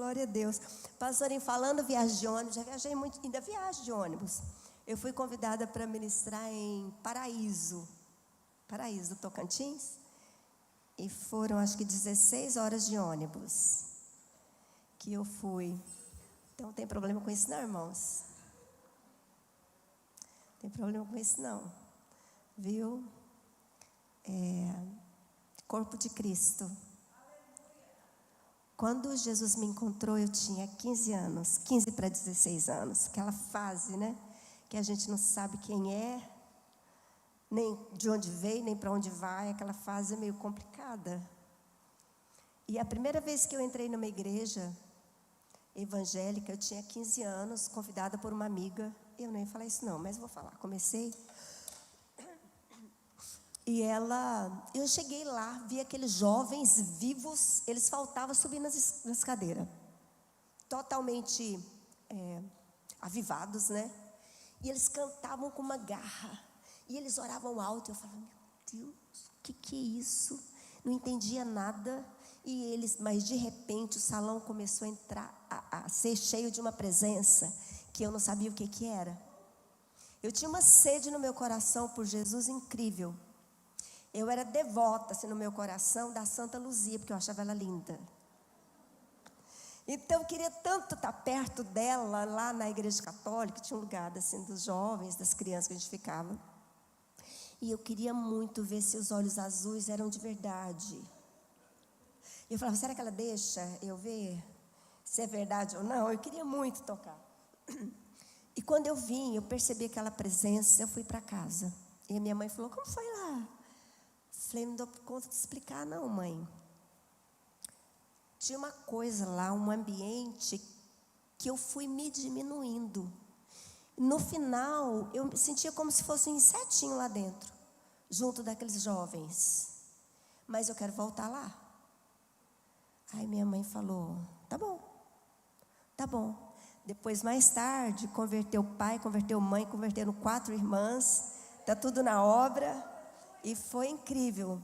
Glória a Deus. Pastorinho, falando viagem de ônibus, já viajei muito, ainda viajo de ônibus. Eu fui convidada para ministrar em Paraíso do Tocantins. E foram, acho que 16 horas de ônibus que eu fui. Então, não tem problema com isso não, irmãos. Não tem problema com isso não. Viu? Corpo de Cristo. Quando Jesus me encontrou, eu tinha 15 anos, 15 para 16 anos, aquela fase, né, que a gente não sabe quem é, nem de onde veio, nem para onde vai, aquela fase meio complicada. E a primeira vez que eu entrei numa igreja evangélica, eu tinha 15 anos, convidada por uma amiga, eu nem ia falar isso não, mas vou falar, comecei. E eu cheguei lá, vi aqueles jovens vivos, eles faltavam subir nas cadeiras, totalmente avivados, né? E eles cantavam com uma garra, e eles oravam alto, eu falava, meu Deus, o que é isso? Não entendia nada, mas de repente o salão começou a entrar, a ser cheio de uma presença, que eu não sabia o que era. Eu tinha uma sede no meu coração por Jesus incrível. Eu era devota, assim, no meu coração, da Santa Luzia, porque eu achava ela linda. Então, eu queria tanto estar perto dela, lá na igreja católica, tinha um lugar, assim, dos jovens, das crianças que a gente ficava. E eu queria muito ver se os olhos azuis eram de verdade. E eu falava, será que ela deixa eu ver se é verdade ou não? Eu queria muito tocar. E quando eu vim, eu percebi aquela presença, eu fui para casa. E a minha mãe falou, como foi lá? Falei, não dou conta de explicar não, mãe. Tinha uma coisa lá, um ambiente que eu fui me diminuindo. No final, eu me sentia como se fosse um insetinho lá dentro, junto daqueles jovens. Mas eu quero voltar lá. Aí minha mãe falou, tá bom. Depois, mais tarde, converteu pai, converteu mãe, converteram 4 irmãs, tá tudo na obra. E foi incrível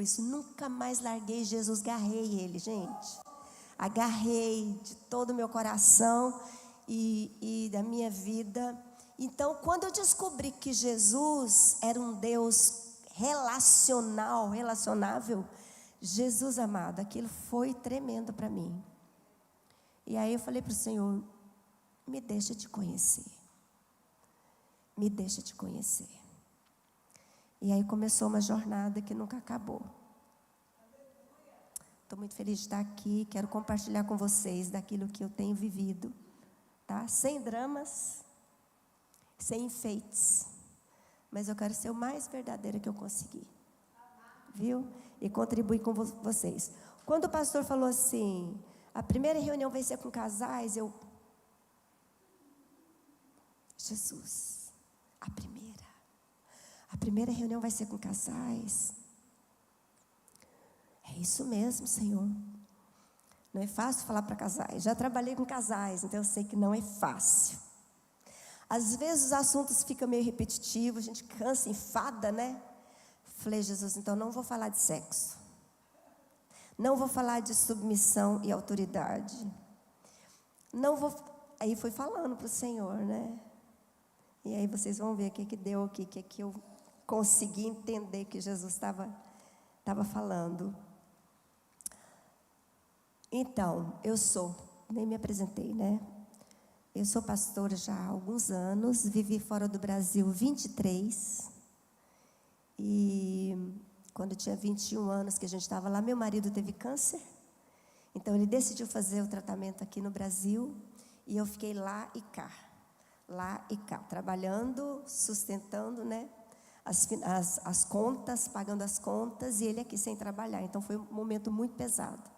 isso. Nunca mais larguei Jesus, agarrei ele, gente. Agarrei de todo o meu coração e da minha vida. Então, quando eu descobri que Jesus era um Deus relacionável, Jesus amado, aquilo foi tremendo para mim. E aí eu falei para o Senhor, me deixa te conhecer. Me deixa te conhecer. E aí começou uma jornada que nunca acabou. Estou muito feliz de estar aqui, quero compartilhar com vocês daquilo que eu tenho vivido, tá? Sem dramas, sem enfeites, mas eu quero ser o mais verdadeira que eu conseguir, viu? E contribuir com vocês. Quando o pastor falou assim, a primeira reunião vai ser com casais, Jesus, a primeira reunião vai ser com casais. É isso mesmo, Senhor. Não é fácil falar para casais. Já trabalhei com casais, então eu sei que não é fácil. Às vezes os assuntos ficam meio repetitivos, a gente cansa, enfada, né? Falei, Jesus, então não vou falar de sexo. Não vou falar de submissão e autoridade. Não vou... Aí foi falando para o Senhor, né? E aí vocês vão ver o que deu aqui, o que eu consegui entender que Jesus estava falando. Então, nem me apresentei, né? Eu sou pastora já há alguns anos, vivi fora do Brasil 23. E quando eu tinha 21 anos que a gente estava lá, meu marido teve câncer. Então, ele decidiu fazer o tratamento aqui no Brasil. E eu fiquei lá e cá, trabalhando, sustentando, né? As contas, pagando as contas, e ele aqui sem trabalhar. Então, foi um momento muito pesado.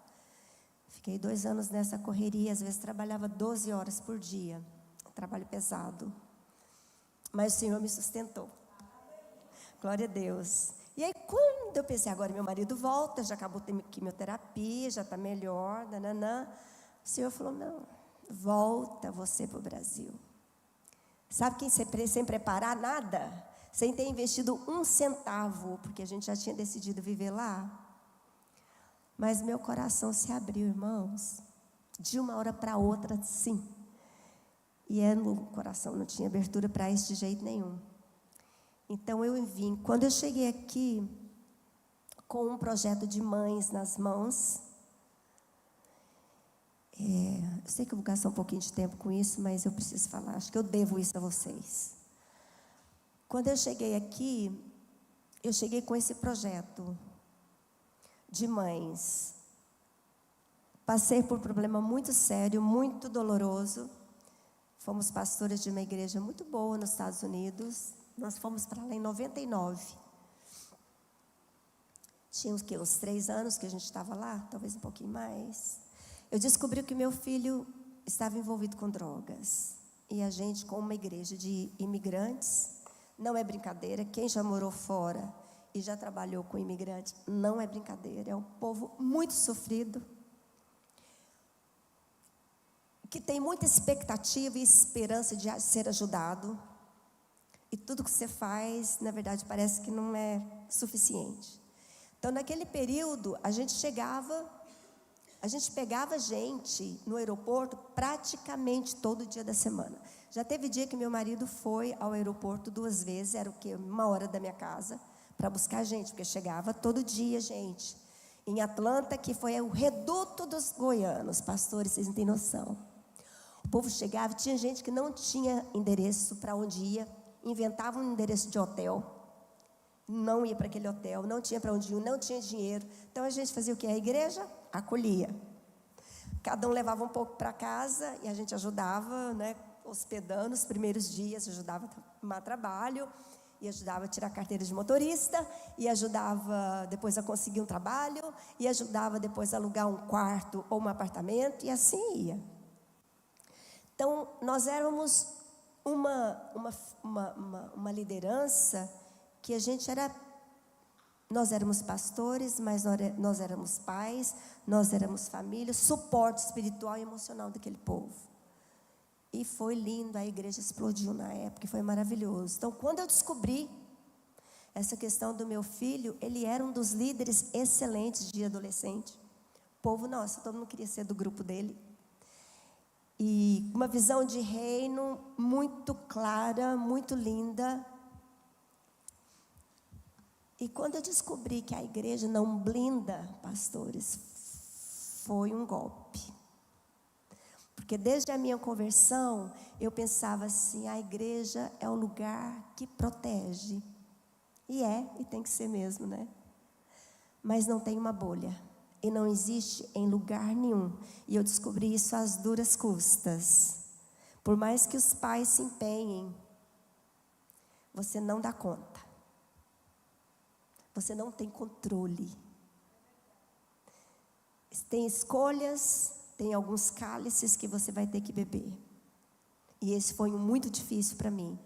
Fiquei 2 anos nessa correria, às vezes trabalhava 12 horas por dia. Trabalho pesado. Mas o Senhor me sustentou. Glória a Deus. E aí, quando eu pensei, agora meu marido volta, já acabou a quimioterapia, já está melhor, nananã. O Senhor falou, não, volta você para o Brasil. Sabe quem sem preparar nada? Sem ter investido 1 centavo, porque a gente já tinha decidido viver lá. Mas meu coração se abriu, irmãos. De uma hora para outra, sim. E no coração não tinha abertura para isso de jeito nenhum. Então eu vim. Quando eu cheguei aqui, com um projeto de mães nas mãos, eu sei que eu vou gastar um pouquinho de tempo com isso, mas eu preciso falar, acho que eu devo isso a vocês. Quando eu cheguei aqui, eu cheguei com esse projeto de mães. Passei por um problema muito sério, muito doloroso. Fomos pastores de uma igreja muito boa nos Estados Unidos. Nós fomos para lá em 99. Tinha uns 3 anos que a gente estava lá, talvez um pouquinho mais. Eu descobri que meu filho estava envolvido com drogas. E a gente, com uma igreja de imigrantes, não é brincadeira. Quem já morou fora e já trabalhou com imigrantes, não é brincadeira. É um povo muito sofrido, que tem muita expectativa e esperança de ser ajudado. E tudo que você faz, na verdade, parece que não é suficiente. Então, naquele período, a gente pegava gente no aeroporto praticamente todo dia da semana. Já teve dia que meu marido foi ao aeroporto 2 vezes, era o quê? 1 hora da minha casa, para buscar gente, porque chegava todo dia gente. Em Atlanta, que foi o reduto dos goianos, pastores, vocês não têm noção. O povo chegava, tinha gente que não tinha endereço para onde ia, inventava um endereço de hotel, não ia para aquele hotel, não tinha para onde ir, não tinha dinheiro. Então a gente fazia o quê? A igreja acolhia. Cada um levava um pouco para casa e a gente ajudava, né, hospedando os primeiros dias, ajudava a arrumar trabalho, e ajudava a tirar a carteira de motorista, e ajudava depois a conseguir um trabalho, e ajudava depois a alugar um quarto ou um apartamento, e assim ia. Então, nós éramos uma liderança que nós éramos pastores, mas nós éramos pais, nós éramos família, suporte espiritual e emocional daquele povo. E foi lindo, a igreja explodiu na época, foi maravilhoso. Então, quando eu descobri essa questão do meu filho, ele era um dos líderes excelentes de adolescente. O povo, nossa, todo mundo queria ser do grupo dele. E uma visão de reino muito clara, muito linda. E quando eu descobri que a igreja não blinda pastores, foi um golpe. Porque desde a minha conversão, eu pensava assim, a igreja é o lugar que protege. E tem que ser mesmo, né? Mas não tem uma bolha. E não existe em lugar nenhum. E eu descobri isso às duras custas. Por mais que os pais se empenhem, você não dá conta. Você não tem controle. Tem escolhas, tem alguns cálices que você vai ter que beber. E esse foi um muito difícil para mim.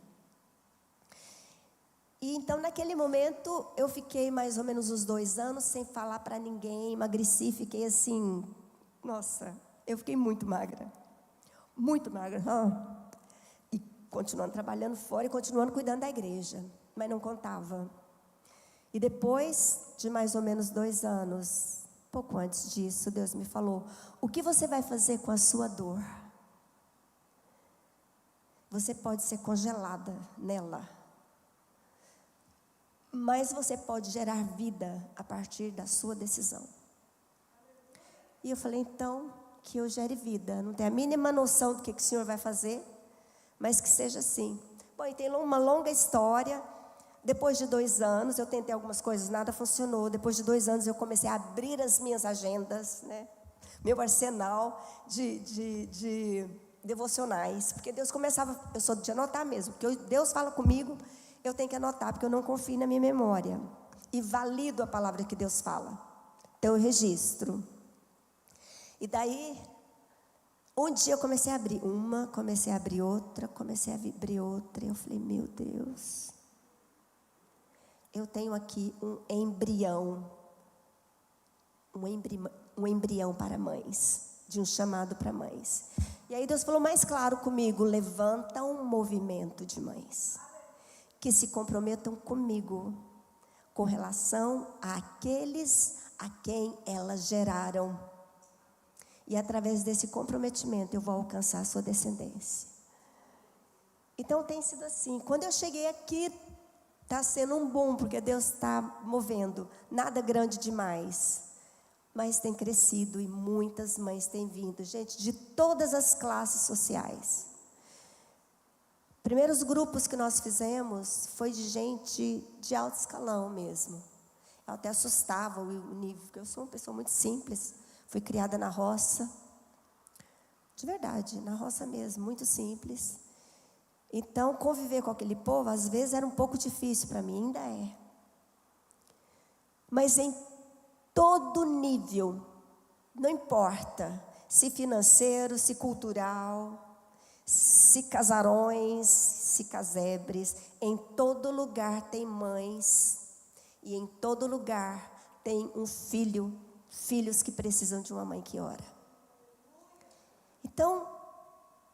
E então, naquele momento, eu fiquei mais ou menos uns 2 anos sem falar para ninguém, emagreci, fiquei assim, nossa, eu fiquei muito magra. Muito magra. E continuando trabalhando fora e continuando cuidando da igreja, mas não contava. E depois de mais ou menos 2 anos, pouco antes disso, Deus me falou, o que você vai fazer com a sua dor? Você pode ser congelada nela, mas você pode gerar vida a partir da sua decisão. E eu falei, então, que eu gere vida. Não tenho a mínima noção do que o Senhor vai fazer, mas que seja assim. Bom, e tem uma longa história. Depois de 2 anos, eu tentei algumas coisas, nada funcionou. Depois de 2 anos, eu comecei a abrir as minhas agendas, né? Meu arsenal de devocionais. Porque Deus começava, eu sou de anotar mesmo, porque Deus fala comigo, eu tenho que anotar, porque eu não confio na minha memória. E valido a palavra que Deus fala. Então eu registro. E daí, um dia eu comecei a abrir uma, comecei a abrir outra, E eu falei, meu Deus, eu tenho aqui um embrião para mães, de um chamado para mães. E aí Deus falou mais claro comigo, levanta um movimento de mães que se comprometam comigo com relação àqueles a quem elas geraram. E através desse comprometimento eu vou alcançar a sua descendência. Então tem sido assim. Quando eu cheguei aqui, está sendo um boom, porque Deus está movendo. Nada grande demais. Mas tem crescido e muitas mães têm vindo. Gente, de todas as classes sociais. Primeiros grupos que nós fizemos foi de gente de alto escalão mesmo. Eu até assustava o nível, porque eu sou uma pessoa muito simples. Fui criada na roça. De verdade, na roça mesmo, muito simples. Então, conviver com aquele povo, às vezes, era um pouco difícil para mim, ainda é. Mas em todo nível, não importa, se financeiro, se cultural, se casarões, se casebres, em todo lugar tem mães, e em todo lugar tem um filho, filhos que precisam de uma mãe que ora. Então,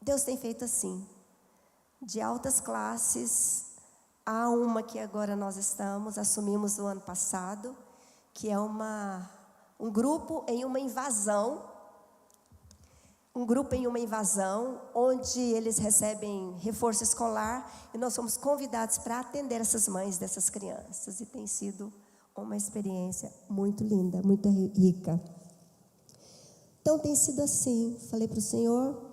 Deus tem feito assim. De altas classes, há uma que agora nós assumimos no ano passado, que é um grupo em uma invasão, onde eles recebem reforço escolar, e nós somos convidados para atender essas mães dessas crianças, e tem sido uma experiência muito linda, muito rica. Então tem sido assim, falei para o Senhor,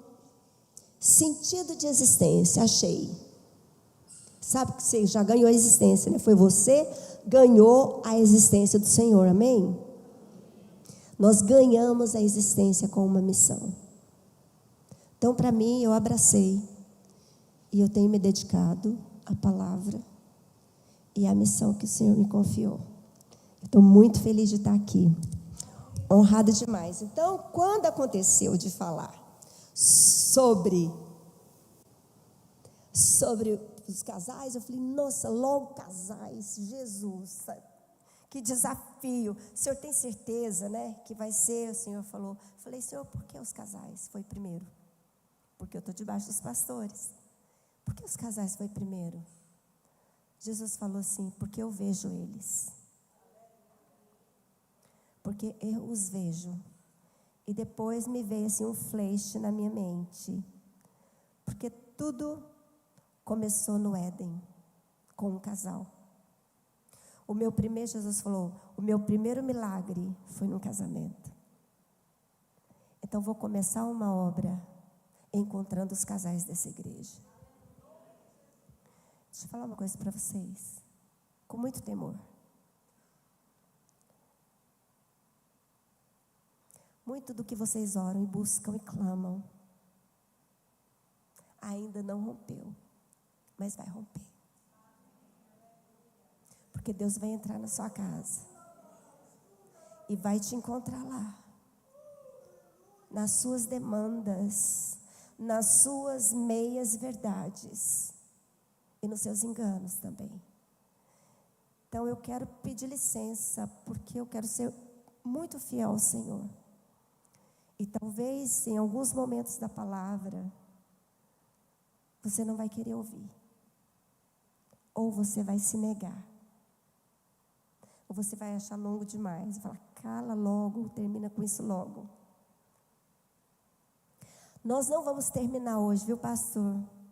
sentido de existência, achei. Sabe que você já ganhou a existência, né? Foi você ganhou a existência do Senhor, amém? Nós ganhamos a existência com uma missão. Então, para mim, eu abracei. E eu tenho me dedicado à palavra e à missão que o Senhor me confiou. Estou muito feliz de estar aqui. Honrada demais. Então, quando aconteceu de falar sobre os casais, eu falei, nossa, logo casais, Jesus, que desafio. O Senhor tem certeza, né, que vai ser? O Senhor falou. Eu falei, Senhor, por que os casais foi primeiro? Porque eu estou debaixo dos pastores. Por que os casais foi primeiro? Jesus falou assim, porque eu vejo eles. Porque eu os vejo. E depois me veio assim um flash na minha mente. Porque tudo começou no Éden, com um casal. Jesus falou, o meu primeiro milagre foi num casamento. Então vou começar uma obra encontrando os casais dessa igreja. Deixa eu falar uma coisa para vocês, com muito temor. Muito do que vocês oram e buscam e clamam ainda não rompeu, mas vai romper. Porque Deus vai entrar na sua casa e vai te encontrar lá, nas suas demandas, nas suas meias verdades e nos seus enganos também. Então eu quero pedir licença, porque eu quero ser muito fiel ao Senhor. E talvez em alguns momentos da palavra você não vai querer ouvir. Ou você vai se negar. Ou você vai achar longo demais. Vai falar, cala logo, termina com isso logo. Nós não vamos terminar hoje, viu,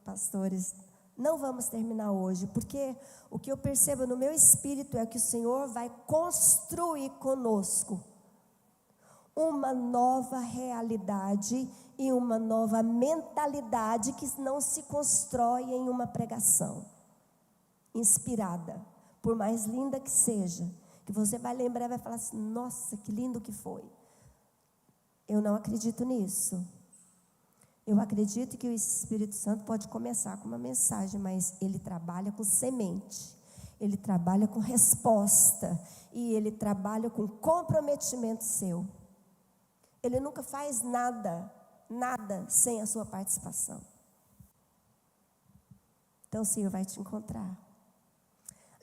pastores? Não vamos terminar hoje, porque o que eu percebo no meu espírito é que o Senhor vai construir conosco uma nova realidade e uma nova mentalidade que não se constrói em uma pregação inspirada, por mais linda que seja, que você vai lembrar e vai falar assim, nossa, que lindo que foi. Eu não acredito nisso. Eu acredito que o Espírito Santo pode começar com uma mensagem, mas ele trabalha com semente, ele trabalha com resposta, e ele trabalha com comprometimento seu. Ele nunca faz nada sem a sua participação. Então o Senhor vai te encontrar.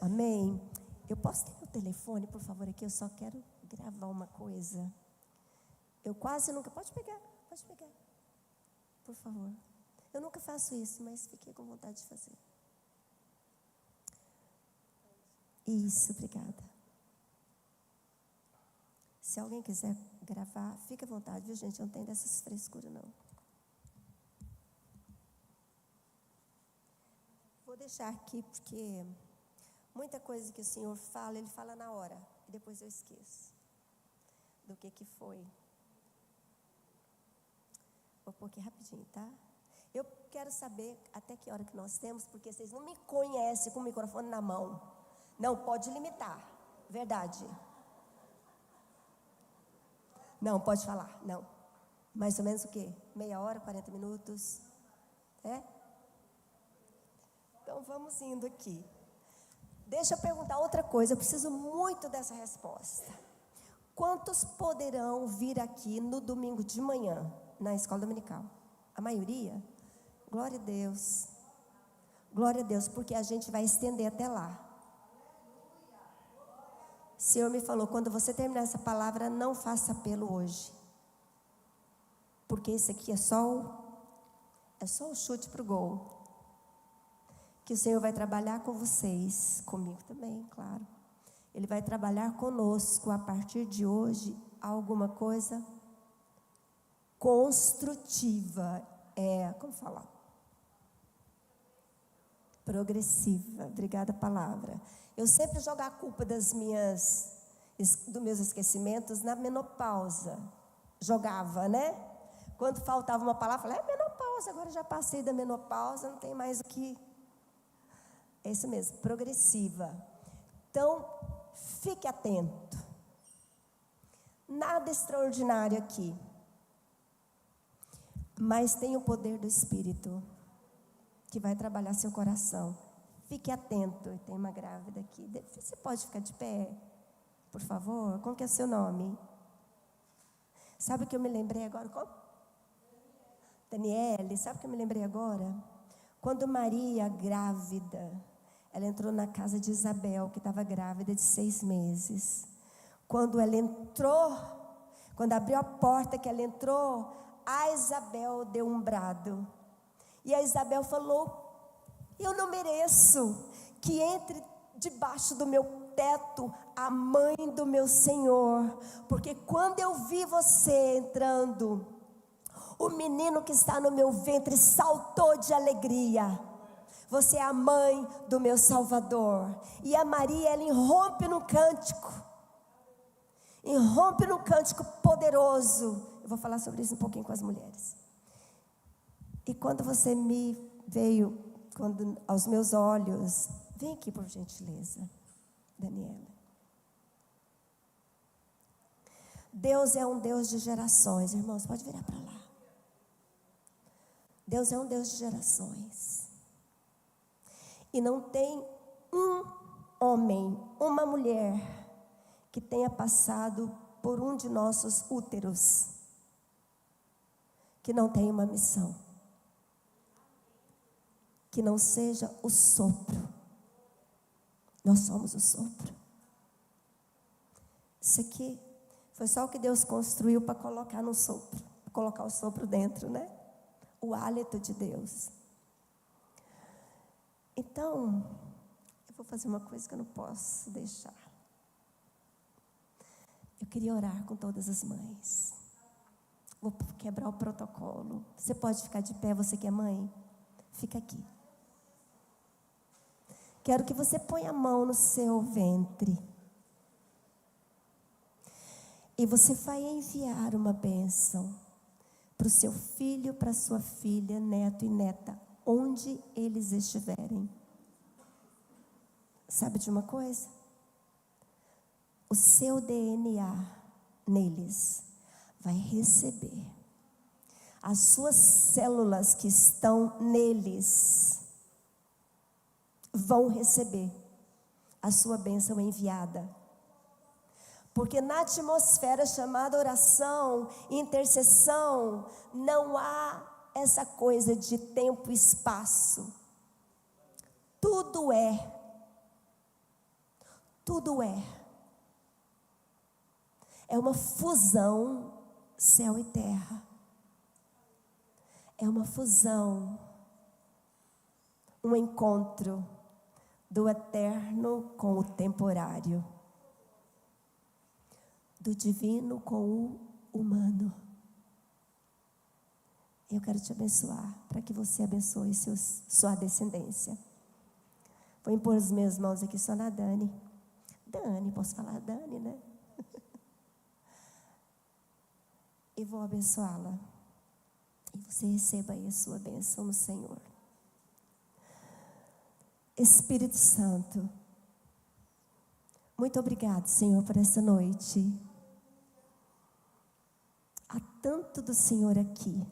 Amém? Eu posso ter meu telefone, por favor, aqui? Eu só quero gravar uma coisa. Eu quase nunca... Pode pegar. Por favor. Eu nunca faço isso, mas fiquei com vontade de fazer. Isso, obrigada. Se alguém quiser gravar, fique à vontade, viu, gente? Eu não tenho dessas frescuras, não. Vou deixar aqui, porque muita coisa que o Senhor fala, Ele fala na hora. E depois eu esqueço do que foi. Vou pôr aqui rapidinho, tá? Eu quero saber até que hora que nós temos, porque vocês não me conhecem com o microfone na mão. Não, pode limitar. Verdade. Não, pode falar. Não. Mais ou menos o quê? Meia hora, 40 minutos? É? Então vamos indo aqui. Deixa eu perguntar outra coisa. Eu preciso muito dessa resposta. Quantos poderão vir aqui no domingo de manhã, na escola dominical? A maioria? Glória a Deus. Glória a Deus, porque a gente vai estender até lá. O Senhor me falou, quando você terminar essa palavra, não faça apelo hoje. Porque isso aqui é só o chute para o gol. Que o Senhor vai trabalhar com vocês, comigo também, claro. Ele vai trabalhar conosco a partir de hoje, alguma coisa construtiva. Como falar? Progressiva. Obrigada a palavra. Eu sempre jogo a culpa dos meus esquecimentos na menopausa. Jogava, né? Quando faltava uma palavra, eu falava, menopausa, agora já passei da menopausa, não tem mais o que... É isso mesmo, progressiva. Então, fique atento. Nada extraordinário aqui. Mas tem o poder do Espírito, que vai trabalhar seu coração. Fique atento. Tem uma grávida aqui. Você pode ficar de pé, por favor? Como que é o seu nome? Sabe o que eu me lembrei agora? Como? Daniele. Sabe o que eu me lembrei agora? Quando Maria, grávida, ela entrou na casa de Isabel, que estava grávida de 6 meses. Quando ela entrou, quando abriu a porta que ela entrou, a Isabel deu um brado. E a Isabel falou, eu não mereço que entre debaixo do meu teto a mãe do meu Senhor. Porque quando eu vi você entrando, o menino que está no meu ventre saltou de alegria. Você é a mãe do meu Salvador. E a Maria, ela irrompe num cântico. Irrompe num cântico poderoso. Eu vou falar sobre isso um pouquinho com as mulheres. E quando você me veio aos meus olhos, vem aqui por gentileza, Daniela. Deus é um Deus de gerações, irmãos, pode virar para lá. Deus é um Deus de gerações. E não tem um homem, uma mulher que tenha passado por um de nossos úteros que não tenha uma missão, que não seja o sopro. Nós somos o sopro. Isso aqui foi só o que Deus construiu para colocar no sopro, colocar o sopro dentro, né? O hálito de Deus. Então, eu vou fazer uma coisa que eu não posso deixar. Eu queria orar com todas as mães. Vou quebrar o protocolo. Você pode ficar de pé, você que é mãe? Fica aqui. Quero que você ponha a mão no seu ventre. E você vai enviar uma bênção para o seu filho, para a sua filha, neto e neta, onde eles estiverem. Sabe de uma coisa? O seu DNA neles vai receber. As suas células que estão neles vão receber a sua bênção enviada. Porque na atmosfera chamada oração, intercessão, não há essa coisa de tempo e espaço. Tudo é. Tudo é. É uma fusão céu e terra. É uma fusão, um encontro do eterno com o temporário, do divino com o humano. Eu quero te abençoar, para que você abençoe sua descendência. Vou impor as minhas mãos aqui só na Dani. Dani, posso falar Dani, né? E vou abençoá-la. E você receba aí a sua bênção no Senhor. Espírito Santo, muito obrigado, Senhor, por essa noite. Há tanto do Senhor aqui.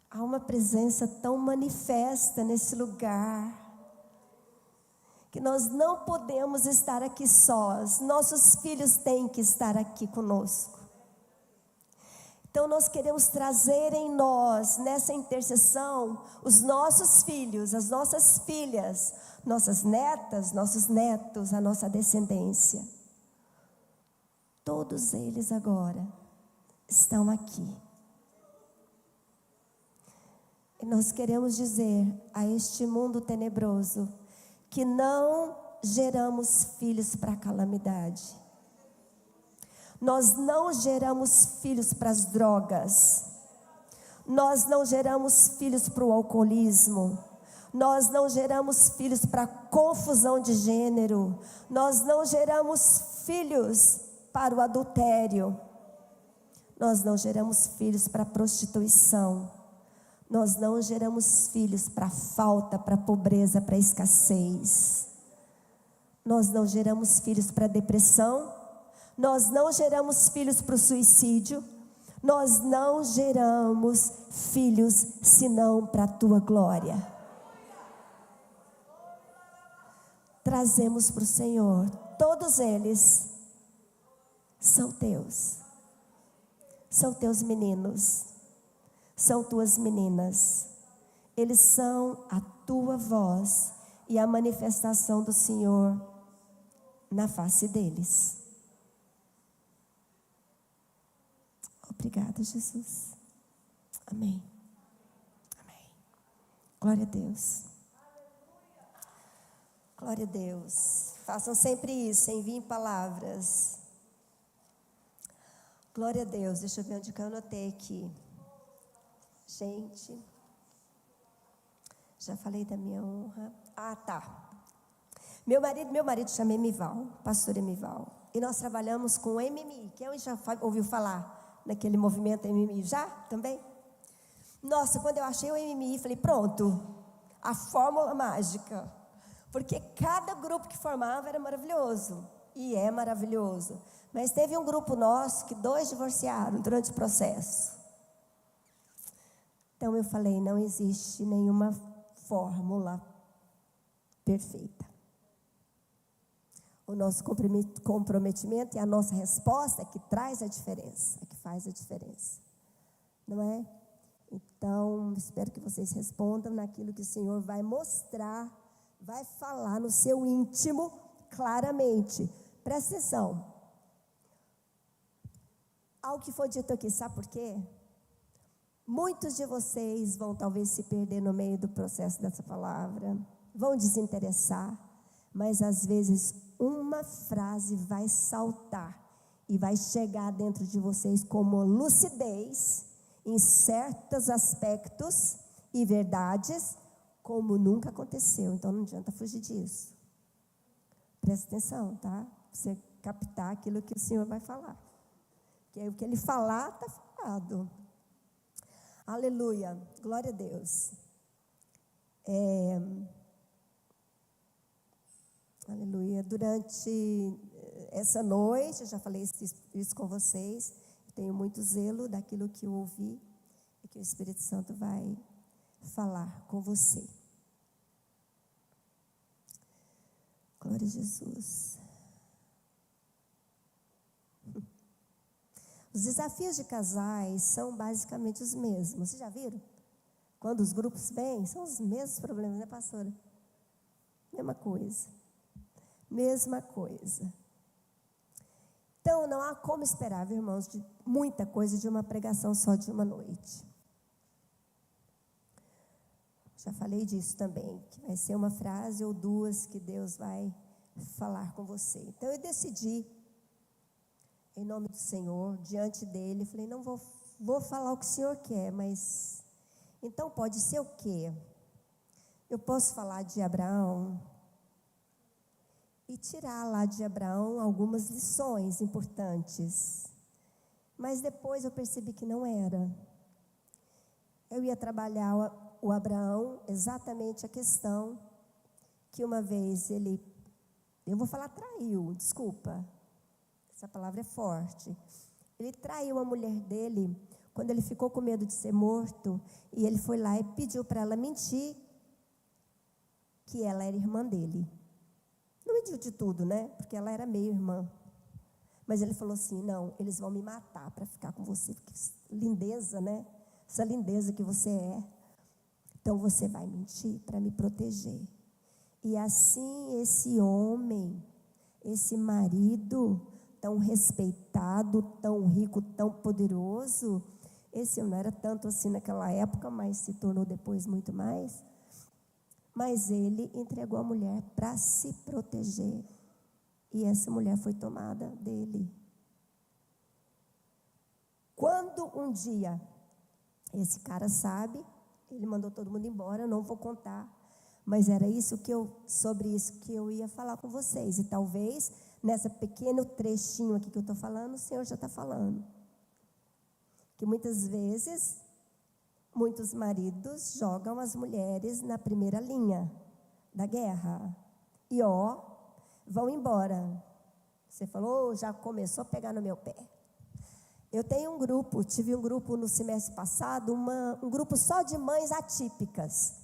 Há uma presença tão manifesta nesse lugar, que nós não podemos estar aqui sós. Nossos filhos têm que estar aqui conosco. Então nós queremos trazer em nós, nessa intercessão, os nossos filhos, as nossas filhas, nossas netas, nossos netos, a nossa descendência. Todos eles agora estão aqui. E nós queremos dizer a este mundo tenebroso que não geramos filhos para a calamidade. Nós não geramos filhos para as drogas. Nós não geramos filhos para o alcoolismo. Nós não geramos filhos para a confusão de gênero. Nós não geramos filhos para o adultério. Nós não geramos filhos para a prostituição. Nós não geramos filhos para a falta, para a pobreza, para a escassez. Nós não geramos filhos para a depressão. Nós não geramos filhos para o suicídio. Nós não geramos filhos senão para a tua glória. Trazemos para o Senhor. Todos eles são teus. São teus meninos. São tuas meninas. Eles são a tua voz e a manifestação do Senhor na face deles. Obrigada, Jesus. Amém. Amém. Glória a Deus. Glória a Deus. Façam sempre isso, enviem palavras. Glória a Deus. Deixa eu ver onde que eu anotei aqui. Gente, já falei da minha honra. Ah, tá. Meu marido chama Emival, pastor Emival. E nós trabalhamos com o MMI. Quem já ouviu falar naquele movimento MMI? Já? Também? Nossa, quando eu achei o MMI, falei, pronto, a fórmula mágica. Porque cada grupo que formava era maravilhoso. E é maravilhoso. Mas teve um grupo nosso que 2 divorciaram durante o processo. Então eu falei, não existe nenhuma fórmula perfeita. O nosso comprometimento e a nossa resposta é que traz a diferença, é que faz a diferença. Não é? Então, espero que vocês respondam naquilo que o Senhor vai mostrar, vai falar no seu íntimo claramente. Presta atenção. Ao que foi dito aqui, sabe por quê? Muitos de vocês vão talvez se perder no meio do processo dessa palavra, vão desinteressar, mas às vezes uma frase vai saltar e vai chegar dentro de vocês como lucidez em certos aspectos e verdades, como nunca aconteceu. Então não adianta fugir disso. Presta atenção, tá? Pra você captar aquilo que o Senhor vai falar. Porque o que Ele falar, está falado. Aleluia, glória a Deus. Aleluia. Durante essa noite, eu já falei isso com vocês, eu tenho muito zelo daquilo que eu ouvi e que o Espírito Santo vai falar com você. Glória a Jesus. Os desafios de casais são basicamente os mesmos. Vocês já viram? Quando os grupos vêm, são os mesmos problemas, né, pastora? Mesma coisa. Mesma coisa. Então, não há como esperar, viu, irmãos, de muita coisa de uma pregação só de uma noite. Já falei disso também, que vai ser uma frase ou duas que Deus vai falar com você. Então, eu decidi em nome do Senhor, diante dele. Falei, não vou falar o que o Senhor quer, mas então pode ser o quê? Eu posso falar de Abraão e tirar lá de Abraão algumas lições importantes. Mas depois eu percebi que não era. Eu ia trabalhar o Abraão, exatamente a questão que uma vez eu vou falar traiu, desculpa, essa palavra é forte. Ele traiu a mulher dele quando ele ficou com medo de ser morto, e ele foi lá e pediu para ela mentir que ela era irmã dele. Não mentiu de tudo, né? Porque ela era meio irmã. Mas ele falou assim, não, eles vão me matar para ficar com você, porque lindeza, né? Essa lindeza que você é. Então você vai mentir para me proteger. E assim esse homem, esse marido tão respeitado, tão rico, tão poderoso, esse não era tanto assim naquela época, mas se tornou depois muito mais. Mas ele entregou a mulher para se proteger. E essa mulher foi tomada dele. Quando um dia esse cara sabe, ele mandou todo mundo embora, eu não vou contar, mas era sobre isso que eu ia falar com vocês. E talvez, nessa pequeno trechinho aqui que eu estou falando, o Senhor já está falando. Que muitas vezes, muitos maridos jogam as mulheres na primeira linha da guerra. E vão embora. Você falou, já começou a pegar no meu pé. Eu tenho tive um grupo no semestre passado, um grupo só de mães atípicas.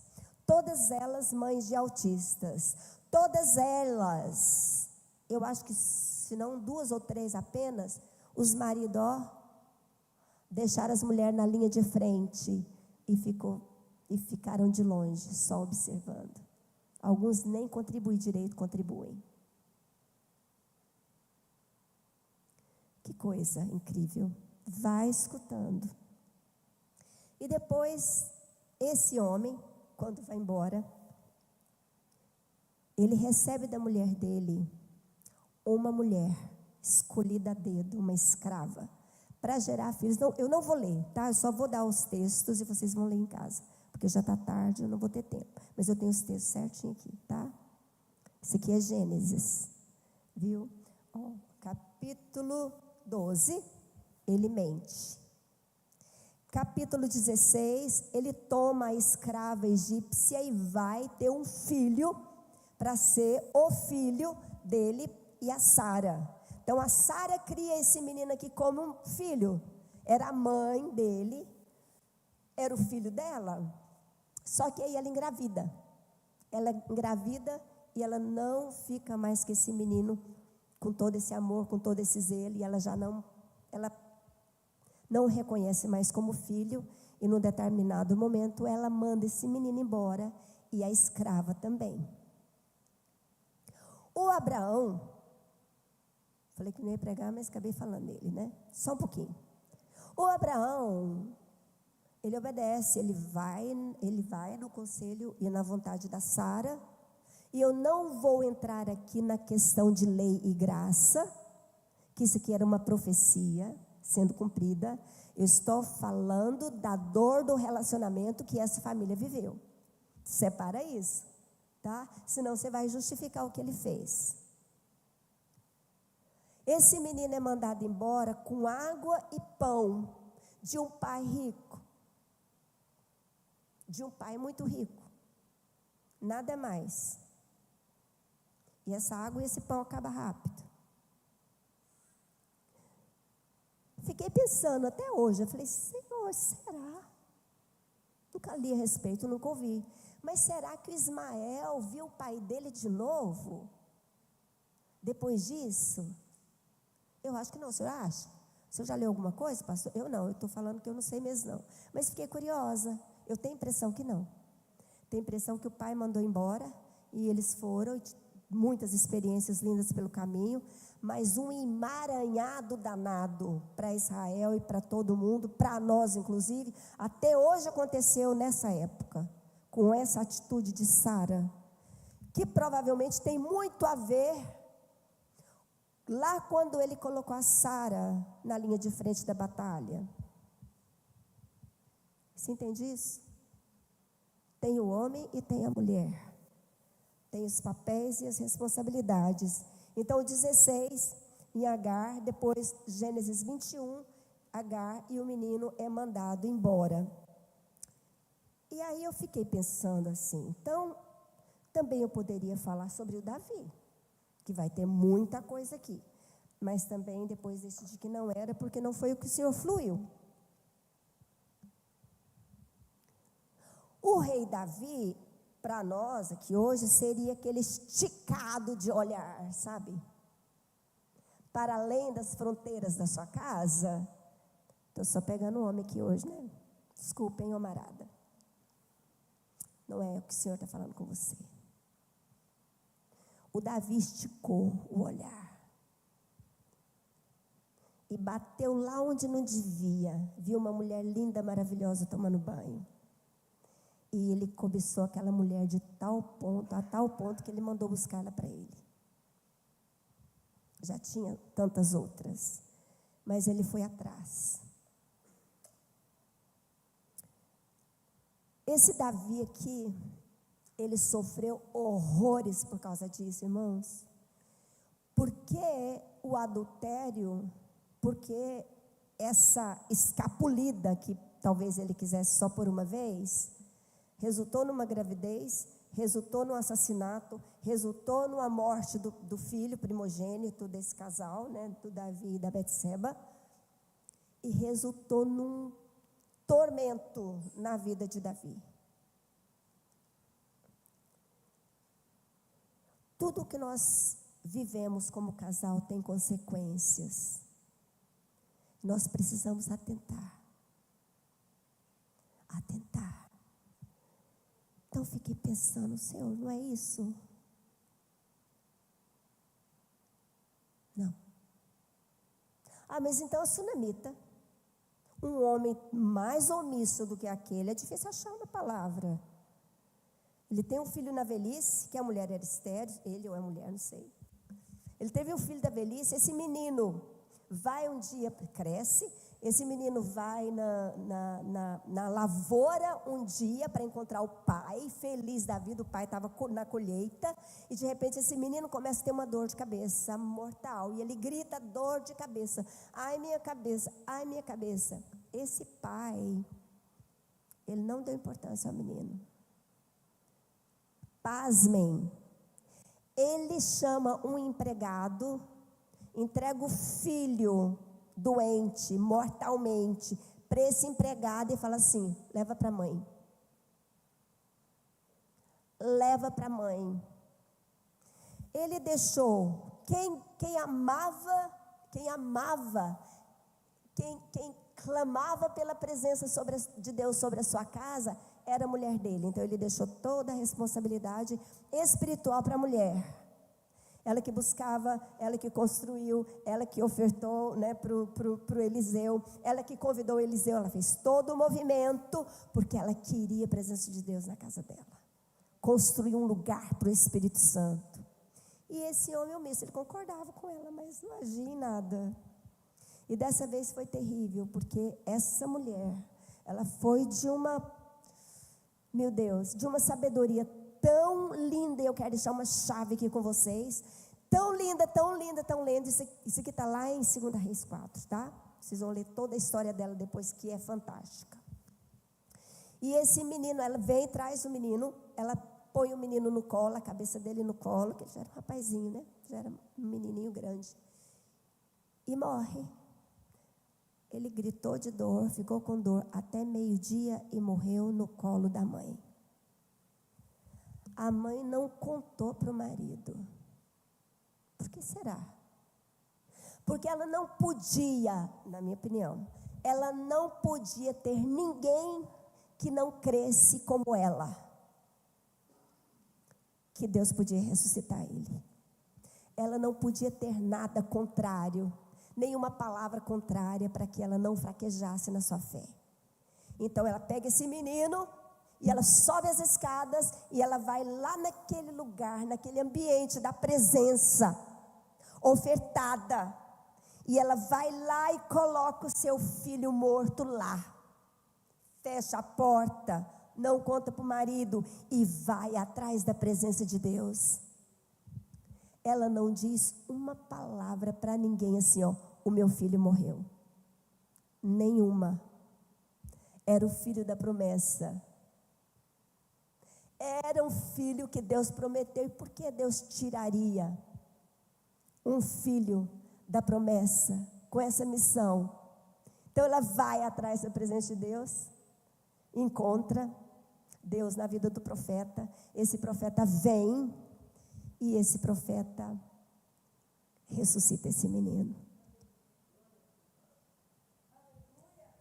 Todas elas mães de autistas. Todas elas, eu acho que se não 2 ou 3 apenas, os maridos, deixaram as mulheres na linha de frente e ficaram de longe, só observando. Alguns nem contribuem direito, contribuem. Que coisa incrível. Vai escutando. E depois, esse homem, quando vai embora, ele recebe da mulher dele uma mulher escolhida a dedo, uma escrava, para gerar filhos. Não, eu não vou ler, tá? Eu só vou dar os textos e vocês vão ler em casa, porque já está tarde, eu não vou ter tempo. Mas eu tenho os textos certinho aqui, tá? Esse aqui é Gênesis, viu? Capítulo 12, ele mente. Capítulo 16, ele toma a escrava egípcia e vai ter um filho para ser o filho dele e a Sara. Então a Sara cria esse menino aqui como um filho. Era a mãe dele, era o filho dela. Só que aí ela engravida. Ela engravida e ela não fica mais com esse menino, com todo esse amor, com todo esse zelo, e ela não o reconhece mais como filho, e num determinado momento ela manda esse menino embora, e a escrava também. O Abraão, falei que não ia pregar, mas acabei falando nele, né? Só um pouquinho. O Abraão, ele obedece, ele vai no conselho e na vontade da Sara. E eu não vou entrar aqui na questão de lei e graça, que isso aqui era uma profecia sendo cumprida. Eu estou falando da dor do relacionamento que essa família viveu. Separa isso, tá? Senão você vai justificar o que ele fez. Esse menino é mandado embora com água e pão de um pai rico. De um pai muito rico. Nada mais. E essa água e esse pão acaba rápido. Fiquei pensando até hoje, eu falei, Senhor, será? Nunca li a respeito, nunca ouvi. Mas será que o Ismael viu o pai dele de novo? Depois disso? Eu acho que não, o senhor acha? O senhor já leu alguma coisa, pastor? Eu não, eu estou falando que eu não sei mesmo não. Mas fiquei curiosa, eu tenho a impressão que não. Tenho a impressão que o pai mandou embora, e eles foram, muitas experiências lindas pelo caminho, mas um emaranhado danado para Israel e para todo mundo, para nós inclusive, até hoje aconteceu nessa época, com essa atitude de Sara, que provavelmente tem muito a ver, Lá quando ele colocou a Sara na linha de frente da batalha. Você entende isso? Tem o homem e tem a mulher. Tem os papéis e as responsabilidades. Então, 16, em Agar, depois Gênesis 21, Agar e o menino é mandado embora. E aí eu fiquei pensando assim, então, também eu poderia falar sobre o Davi, que vai ter muita coisa aqui. Mas também depois decidi que não era, porque não foi o que o Senhor fluiu. O rei Davi, para nós aqui hoje, seria aquele esticado de olhar, sabe? Para além das fronteiras da sua casa. Estou só pegando o homem aqui hoje, né? Desculpem, amarada. Não é o que o Senhor está falando com você. O Davi esticou o olhar. E bateu lá onde não devia. Viu uma mulher linda, maravilhosa, tomando banho. E ele cobiçou aquela mulher de tal ponto, a tal ponto que ele mandou buscá-la para ele. Já tinha tantas outras, mas ele foi atrás. Esse Davi aqui, ele sofreu horrores por causa disso, irmãos. Porque o adultério, porque essa escapulida que talvez ele quisesse só por uma vez, resultou numa gravidez, resultou no assassinato, resultou numa morte do filho primogênito desse casal, né, do Davi e da Betseba, e resultou num tormento na vida de Davi. Tudo que nós vivemos como casal tem consequências. Nós precisamos atentar. Então, fiquei pensando, Senhor, não é isso? Não. Mas então a sunamita, um homem mais omisso do que aquele, é difícil achar uma palavra. Ele tem um filho na velhice, que a mulher era estéril, ele ou a mulher, não sei. Ele teve um filho da velhice, esse menino vai um dia, cresce, esse menino vai na lavoura um dia para encontrar o pai, feliz da vida, o pai estava na colheita, e de repente esse menino começa a ter uma dor de cabeça mortal, e ele grita, dor de cabeça, ai minha cabeça, ai minha cabeça. Esse pai, ele não deu importância ao menino. Pasmem, ele chama um empregado, entrega o filho doente, mortalmente, para esse empregado e fala assim, leva para a mãe. Leva para a mãe. Ele deixou, quem amava, quem clamava pela presença de Deus sobre a sua casa, era a mulher dele. Então ele deixou toda a responsabilidade espiritual para a mulher. Ela que buscava, ela que construiu, ela que ofertou, né, para o Eliseu, ela que convidou o Eliseu, ela fez todo o movimento, porque ela queria a presença de Deus na casa dela. Construiu um lugar para o Espírito Santo. E esse homem omisso, ele concordava com ela, mas não agia em nada. E dessa vez foi terrível, porque essa mulher, ela foi de uma, meu Deus, de uma sabedoria tão linda, eu quero deixar uma chave aqui com vocês, tão linda, isso aqui está lá em 2 Reis 4, tá? Vocês vão ler toda a história dela depois, que é fantástica. E esse menino, ela vem, traz o menino, ela põe o menino no colo, a cabeça dele no colo, que ele já era um rapazinho, né? Já era um menininho grande, e morre. Ele gritou de dor, ficou com dor até meio-dia e morreu no colo da mãe. A mãe não contou para o marido. Por que será? Porque ela não podia, na minha opinião, ela não podia ter ninguém que não cresce como ela, que Deus podia ressuscitar ele. Ela não podia ter nada contrário, nenhuma palavra contrária, para que ela não fraquejasse na sua fé. Então ela pega esse menino e ela sobe as escadas e ela vai lá naquele lugar, naquele ambiente da presença, ofertada. E ela vai lá e coloca o seu filho morto lá. Fecha a porta, não conta para o marido e vai atrás da presença de Deus. Ela não diz uma palavra para ninguém assim, ó, o meu filho morreu. Nenhuma. Era o filho da promessa. Era um filho que Deus prometeu. E por que Deus tiraria um filho da promessa com essa missão? Então ela vai atrás da presença de Deus, encontra Deus na vida do profeta. Esse profeta vem e esse profeta ressuscita esse menino.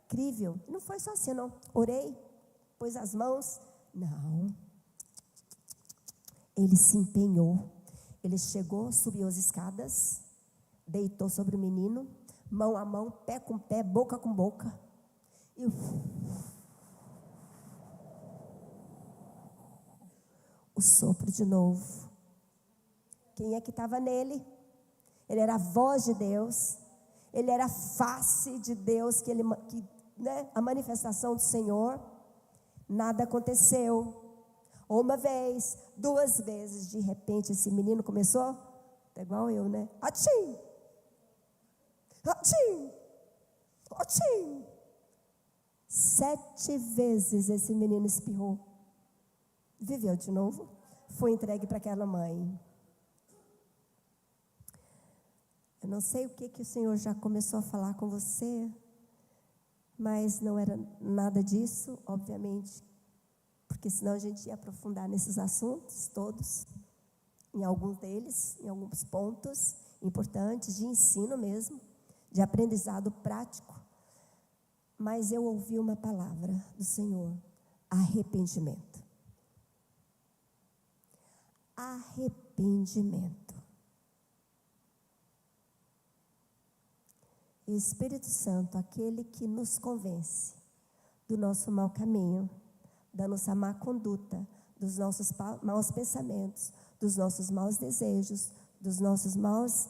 Incrível. Não foi só assim, não. Orei, pôs as mãos. Não. Ele se empenhou. Ele chegou, subiu as escadas, deitou sobre o menino, mão a mão, pé com pé, boca com boca. E o sopro de novo. Quem é que estava nele? Ele era a voz de Deus. Ele era a face de Deus, a manifestação do Senhor. Nada aconteceu. Uma vez, duas vezes, de repente esse menino começou, tá igual eu, né? Atchim! Atchim! Atchim! 7 vezes esse menino espirrou. Viveu de novo. Foi entregue para aquela mãe. Eu não sei o que o Senhor já começou a falar com você, mas não era nada disso, obviamente, porque senão a gente ia aprofundar nesses assuntos todos, em alguns deles, em alguns pontos importantes, de ensino mesmo, de aprendizado prático. Mas eu ouvi uma palavra do Senhor: arrependimento. Arrependimento. E o Espírito Santo, aquele que nos convence do nosso mau caminho, da nossa má conduta, dos nossos maus pensamentos, dos nossos maus desejos, dos nossos maus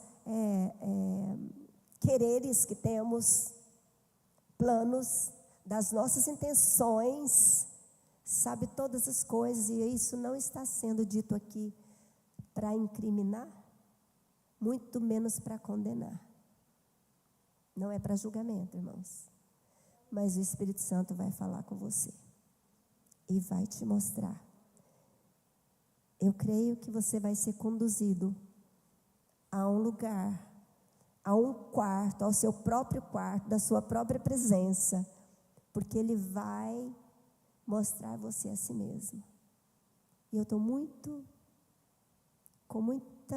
quereres que temos, planos, das nossas intenções, sabe todas as coisas, e isso não está sendo dito aqui para incriminar, muito menos para condenar. Não é para julgamento, irmãos. Mas o Espírito Santo vai falar com você e vai te mostrar. Eu creio que você vai ser conduzido a um lugar, a um quarto, ao seu próprio quarto, da sua própria presença, porque Ele vai mostrar você a si mesmo. E eu estou com muita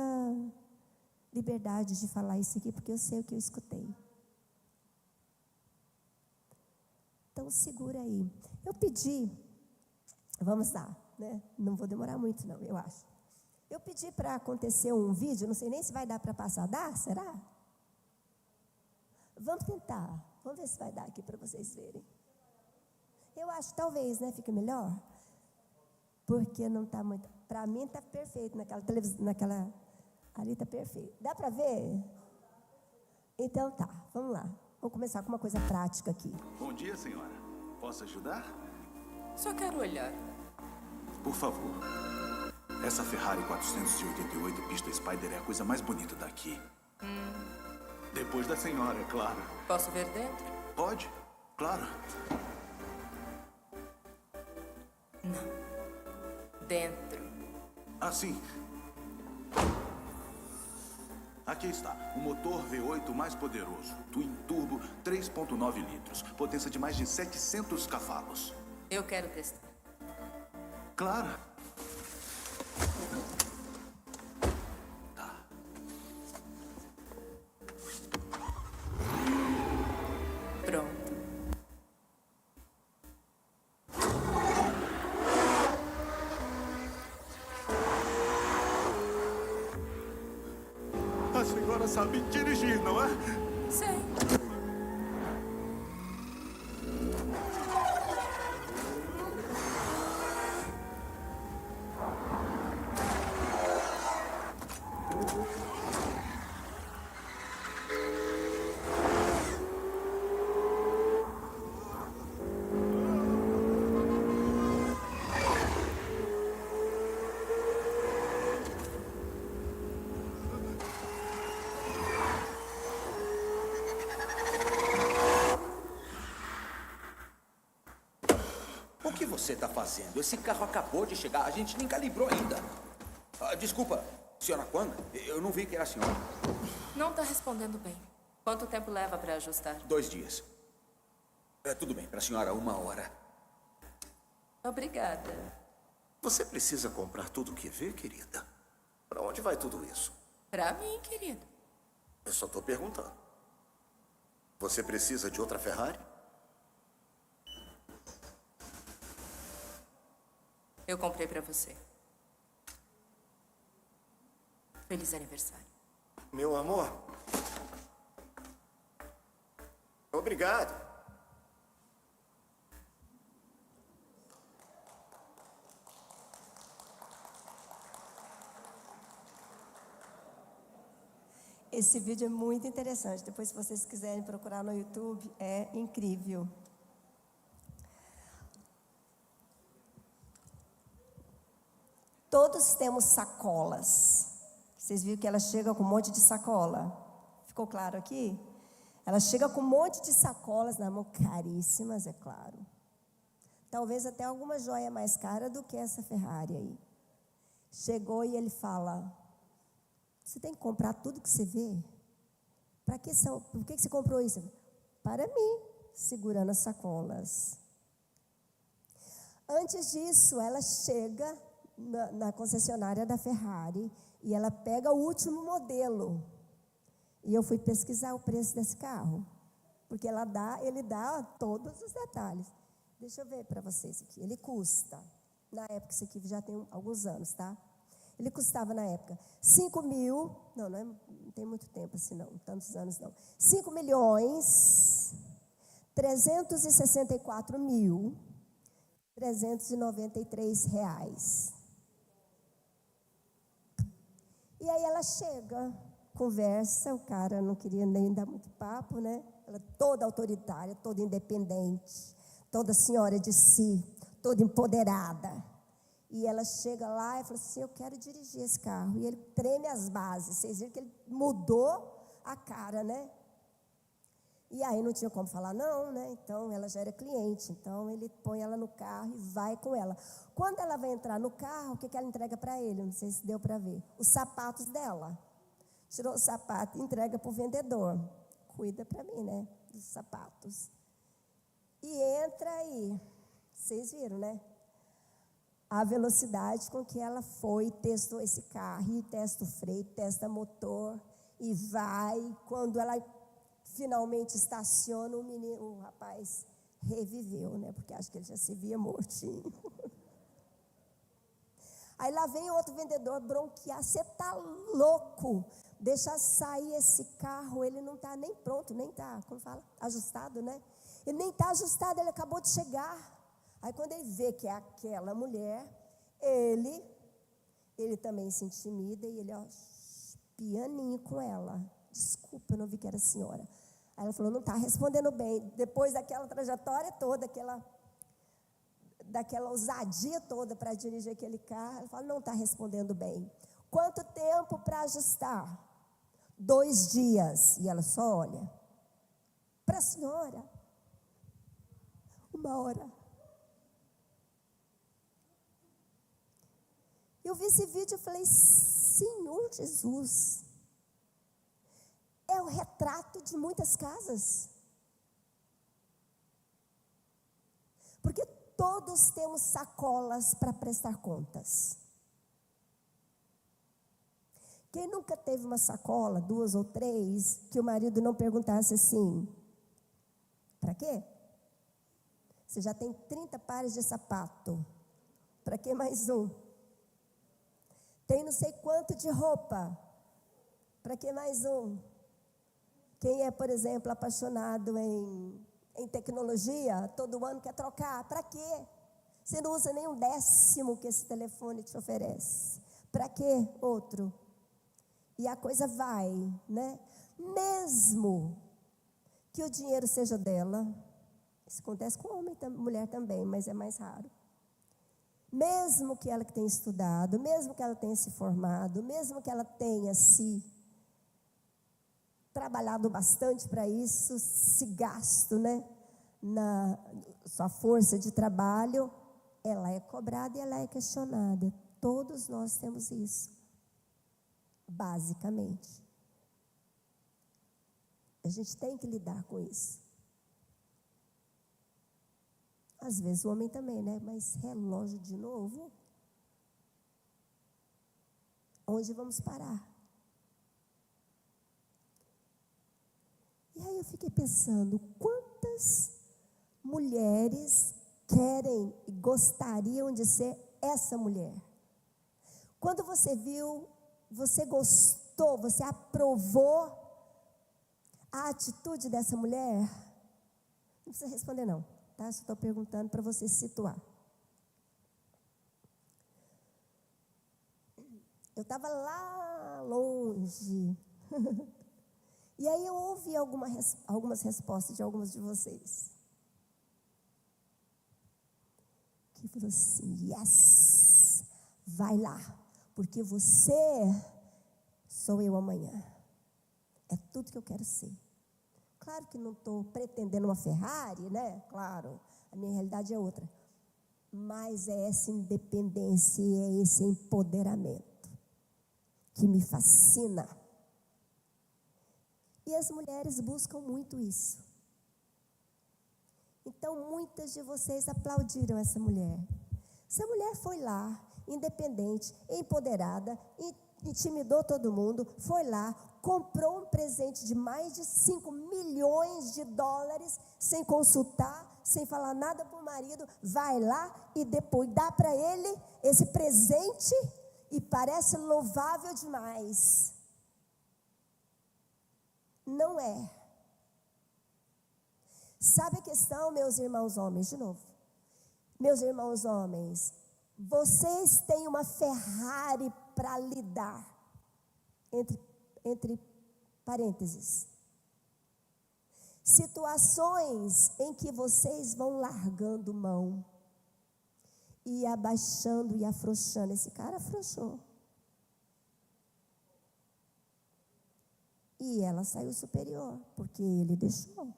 liberdade de falar isso aqui, porque eu sei o que eu escutei. Então segura aí. Eu pedi, vamos lá, né? Não vou demorar muito não, eu acho. Eu pedi para acontecer um vídeo, não sei nem se vai dar para passar. Dá? Será? Vamos tentar. Vamos ver se vai dar aqui para vocês verem. Eu acho que talvez, né? Fica melhor. Porque não está muito... Para mim está perfeito naquela televisão, ali está perfeito. Dá para ver? Então tá, vamos lá. Vamos começar com uma coisa prática aqui. Bom dia, senhora. Posso ajudar? Só quero olhar. Por favor. Essa Ferrari 488 pista Spider é a coisa mais bonita daqui. Depois da senhora, é claro. Posso ver dentro? Pode? Claro. Não. Dentro. Ah, sim. Aqui está, o motor V8 mais poderoso, Twin Turbo, 3.9 litros, potência de mais de 700 cavalos. Eu quero testar. Claro. Tá. Pronto. A senhora sabe dirigir, não é? Sei. O que você está fazendo? Esse carro acabou de chegar, a gente nem calibrou ainda. Desculpa, senhora Kwan, eu não vi que era a senhora. Não está respondendo bem. Quanto tempo leva para ajustar? 2 dias. Tudo bem, para a senhora 1 hora. Obrigada. Você precisa comprar tudo o que vê, querida? Para onde vai tudo isso? Para mim, querido. Eu só estou perguntando. Você precisa de outra Ferrari? Eu comprei para você. Feliz aniversário. Meu amor. Obrigado. Esse vídeo é muito interessante. Depois, se vocês quiserem procurar no YouTube, é incrível. Todos temos sacolas. Vocês viram que ela chega com um monte de sacola? Ficou claro aqui? Ela chega com um monte de sacolas na mão, caríssimas, é claro. Talvez até alguma joia mais cara do que essa Ferrari aí. Chegou e ele fala: você tem que comprar tudo que você vê? Por que você comprou isso? Para mim, segurando as sacolas. Antes disso, ela chega na concessionária da Ferrari e ela pega o último modelo. E eu fui pesquisar o preço desse carro, porque ele dá todos os detalhes. Deixa eu ver para vocês aqui. Ele custa, na época, isso aqui já tem alguns anos, tá? Ele custava na época 5 mil, não tem muito tempo assim não, tantos anos não. 5.364.393 reais. E aí ela chega, conversa, o cara não queria nem dar muito papo, né? Ela toda autoritária, toda independente, toda senhora de si, toda empoderada. E ela chega lá e fala assim: eu quero dirigir esse carro. E ele treme as bases. Vocês viram que ele mudou a cara, né? E aí não tinha como falar não, né? Então ela já era cliente. Então ele põe ela no carro e vai com ela. Quando ela vai entrar no carro, o que ela entrega para ele? Não sei se deu para ver. Os sapatos dela. Tirou o sapato e entrega para o vendedor. Cuida para mim, né? Dos sapatos. E entra aí. Vocês viram, né? A velocidade com que ela foi, testou esse carro, e testa o freio, testa motor, e vai. Quando ela finalmente estaciona, o rapaz reviveu, né? Porque acho que ele já se via mortinho. Aí lá vem outro vendedor bronquear: você está louco? Deixa sair esse carro, ele não está nem pronto, nem está, como fala? Ajustado, né? Ele nem está ajustado, ele acabou de chegar. Aí quando ele vê que é aquela mulher, ele também se intimida e ele, pianinho com ela. Desculpa, eu não vi que era a senhora. Aí ela falou: não está respondendo bem. Depois daquela trajetória toda, daquela ousadia toda para dirigir aquele carro, ela fala: não está respondendo bem. Quanto tempo para ajustar? 2 dias. E ela só olha para a senhora. 1 hora. Eu vi esse vídeo e falei: Senhor Jesus, é o retrato de muitas casas. Porque todos temos sacolas para prestar contas. Quem nunca teve uma sacola, 2 ou 3, que o marido não perguntasse assim: para quê? Você já tem 30 pares de sapato, para que mais um? Tem não sei quanto de roupa, para que mais um? Quem é, por exemplo, apaixonado em tecnologia, todo ano quer trocar, para quê? Você não usa nem 1/10 que esse telefone te oferece. Para quê? Outro. E a coisa vai, né? Mesmo que o dinheiro seja dela, isso acontece com homem, mulher também, mas é mais raro. Mesmo que ela tenha estudado, mesmo que ela tenha se formado, mesmo que ela tenha se trabalhado bastante para isso, se gasto, né? na sua força de trabalho, ela é cobrada e ela é questionada. Todos nós temos isso, basicamente. A gente tem que lidar com isso. Às vezes o homem também, né? Mas relógio de novo? Onde vamos parar? E aí eu fiquei pensando, quantas mulheres querem e gostariam de ser essa mulher? Quando você viu, você gostou, você aprovou a atitude dessa mulher? Não precisa responder não, tá? Só estou perguntando para você se situar. Eu estava lá longe. E aí eu ouvi algumas respostas de algumas de vocês. Que falou assim, yes, vai lá, porque você sou eu amanhã. É tudo que eu quero ser. Claro que não estou pretendendo uma Ferrari, né? Claro, a minha realidade é outra. Mas é essa independência e é esse empoderamento que me fascina. E as mulheres buscam muito isso. Então, muitas de vocês aplaudiram essa mulher. Essa mulher foi lá, independente, empoderada, intimidou todo mundo, foi lá, comprou um presente de mais de 5 milhões de dólares, sem consultar, sem falar nada para o marido, vai lá e depois dá para ele esse presente e parece louvável demais. Não é. Sabe a questão, meus irmãos homens, de novo. Meus irmãos homens, vocês têm uma Ferrari para lidar, entre parênteses. Situações em que vocês vão largando mão e abaixando e afrouxando. Esse cara afrouxou. E ela saiu superior, porque ele deixou.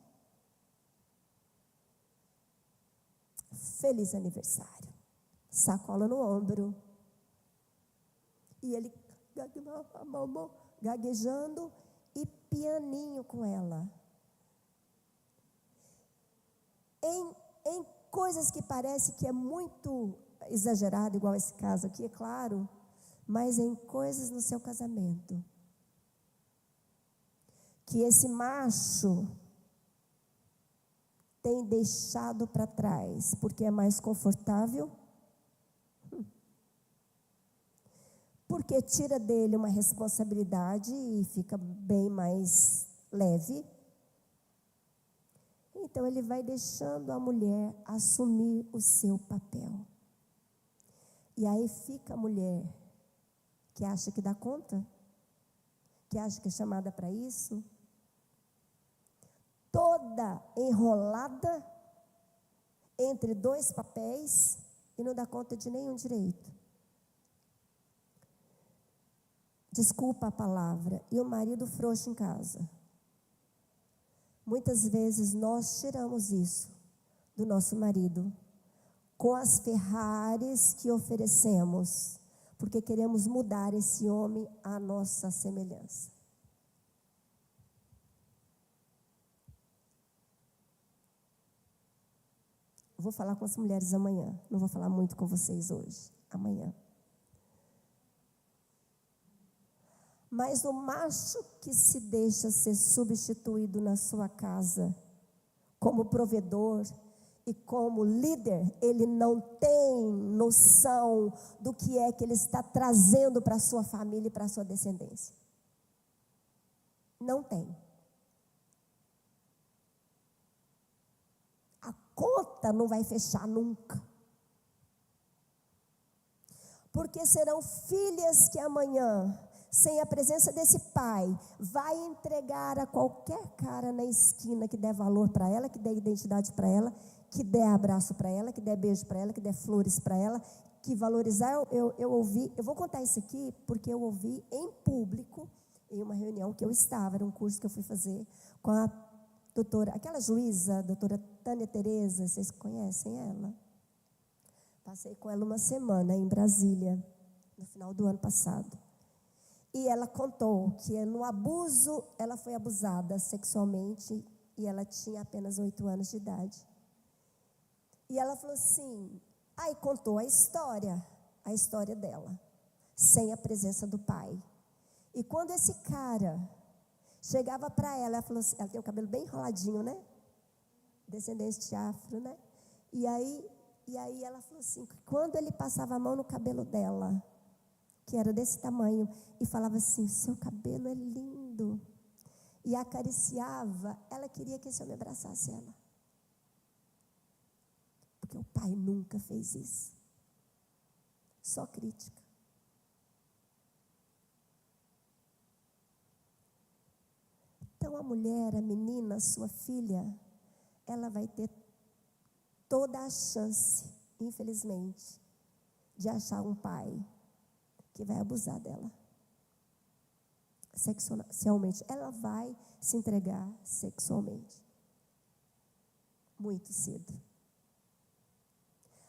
Feliz aniversário. Sacola no ombro. E ele gaguejando e pianinho com ela. Em coisas que parece que é muito exagerado, igual esse caso aqui, é claro, mas em coisas no seu casamento. Que esse macho tem deixado para trás, porque é mais confortável, porque tira dele uma responsabilidade e fica bem mais leve. Então ele vai deixando a mulher assumir o seu papel. E aí fica a mulher que acha que dá conta, que acha que é chamada para isso, toda enrolada entre dois papéis e não dá conta de nenhum direito. Desculpa a palavra. E o marido frouxo em casa. Muitas vezes nós tiramos isso do nosso marido com as Ferraris que oferecemos, porque queremos mudar esse homem à nossa semelhança. Vou falar com as mulheres amanhã. Não vou falar muito com vocês hoje. Amanhã. Mas o macho que se deixa ser substituído na sua casa, como provedor e como líder, ele não tem noção do que é que ele está trazendo para a sua família e para a sua descendência. Não tem. A conta não vai fechar nunca. Porque serão filhas que amanhã, sem a presença desse pai, vai entregar a qualquer cara na esquina que der valor para ela, que der identidade para ela, que der abraço para ela, que der beijo para ela, que der flores para ela, que valorizar. Eu ouvi, eu vou contar isso aqui porque eu ouvi em público, em uma reunião que eu estava, era um curso que eu fui fazer com a aquela juíza, a doutora Tânia Tereza, vocês conhecem ela? Passei com ela uma semana em Brasília, no final do ano passado. E ela contou que no abuso, ela foi abusada sexualmente e ela tinha apenas 8 anos de idade. E ela falou assim, aí contou a história dela, sem a presença do pai. E quando esse cara chegava para ela falou assim, ela tem o cabelo bem enroladinho, né? Descendente de afro, né? E aí ela falou assim, que quando ele passava a mão no cabelo dela, que era desse tamanho, e falava assim, seu cabelo é lindo, e acariciava, ela queria que esse homem abraçasse ela. Porque o pai nunca fez isso. Só crítica. Então a mulher, a menina, a sua filha, ela vai ter toda a chance, infelizmente, de achar um pai que vai abusar dela sexualmente. Ela vai se entregar sexualmente muito cedo.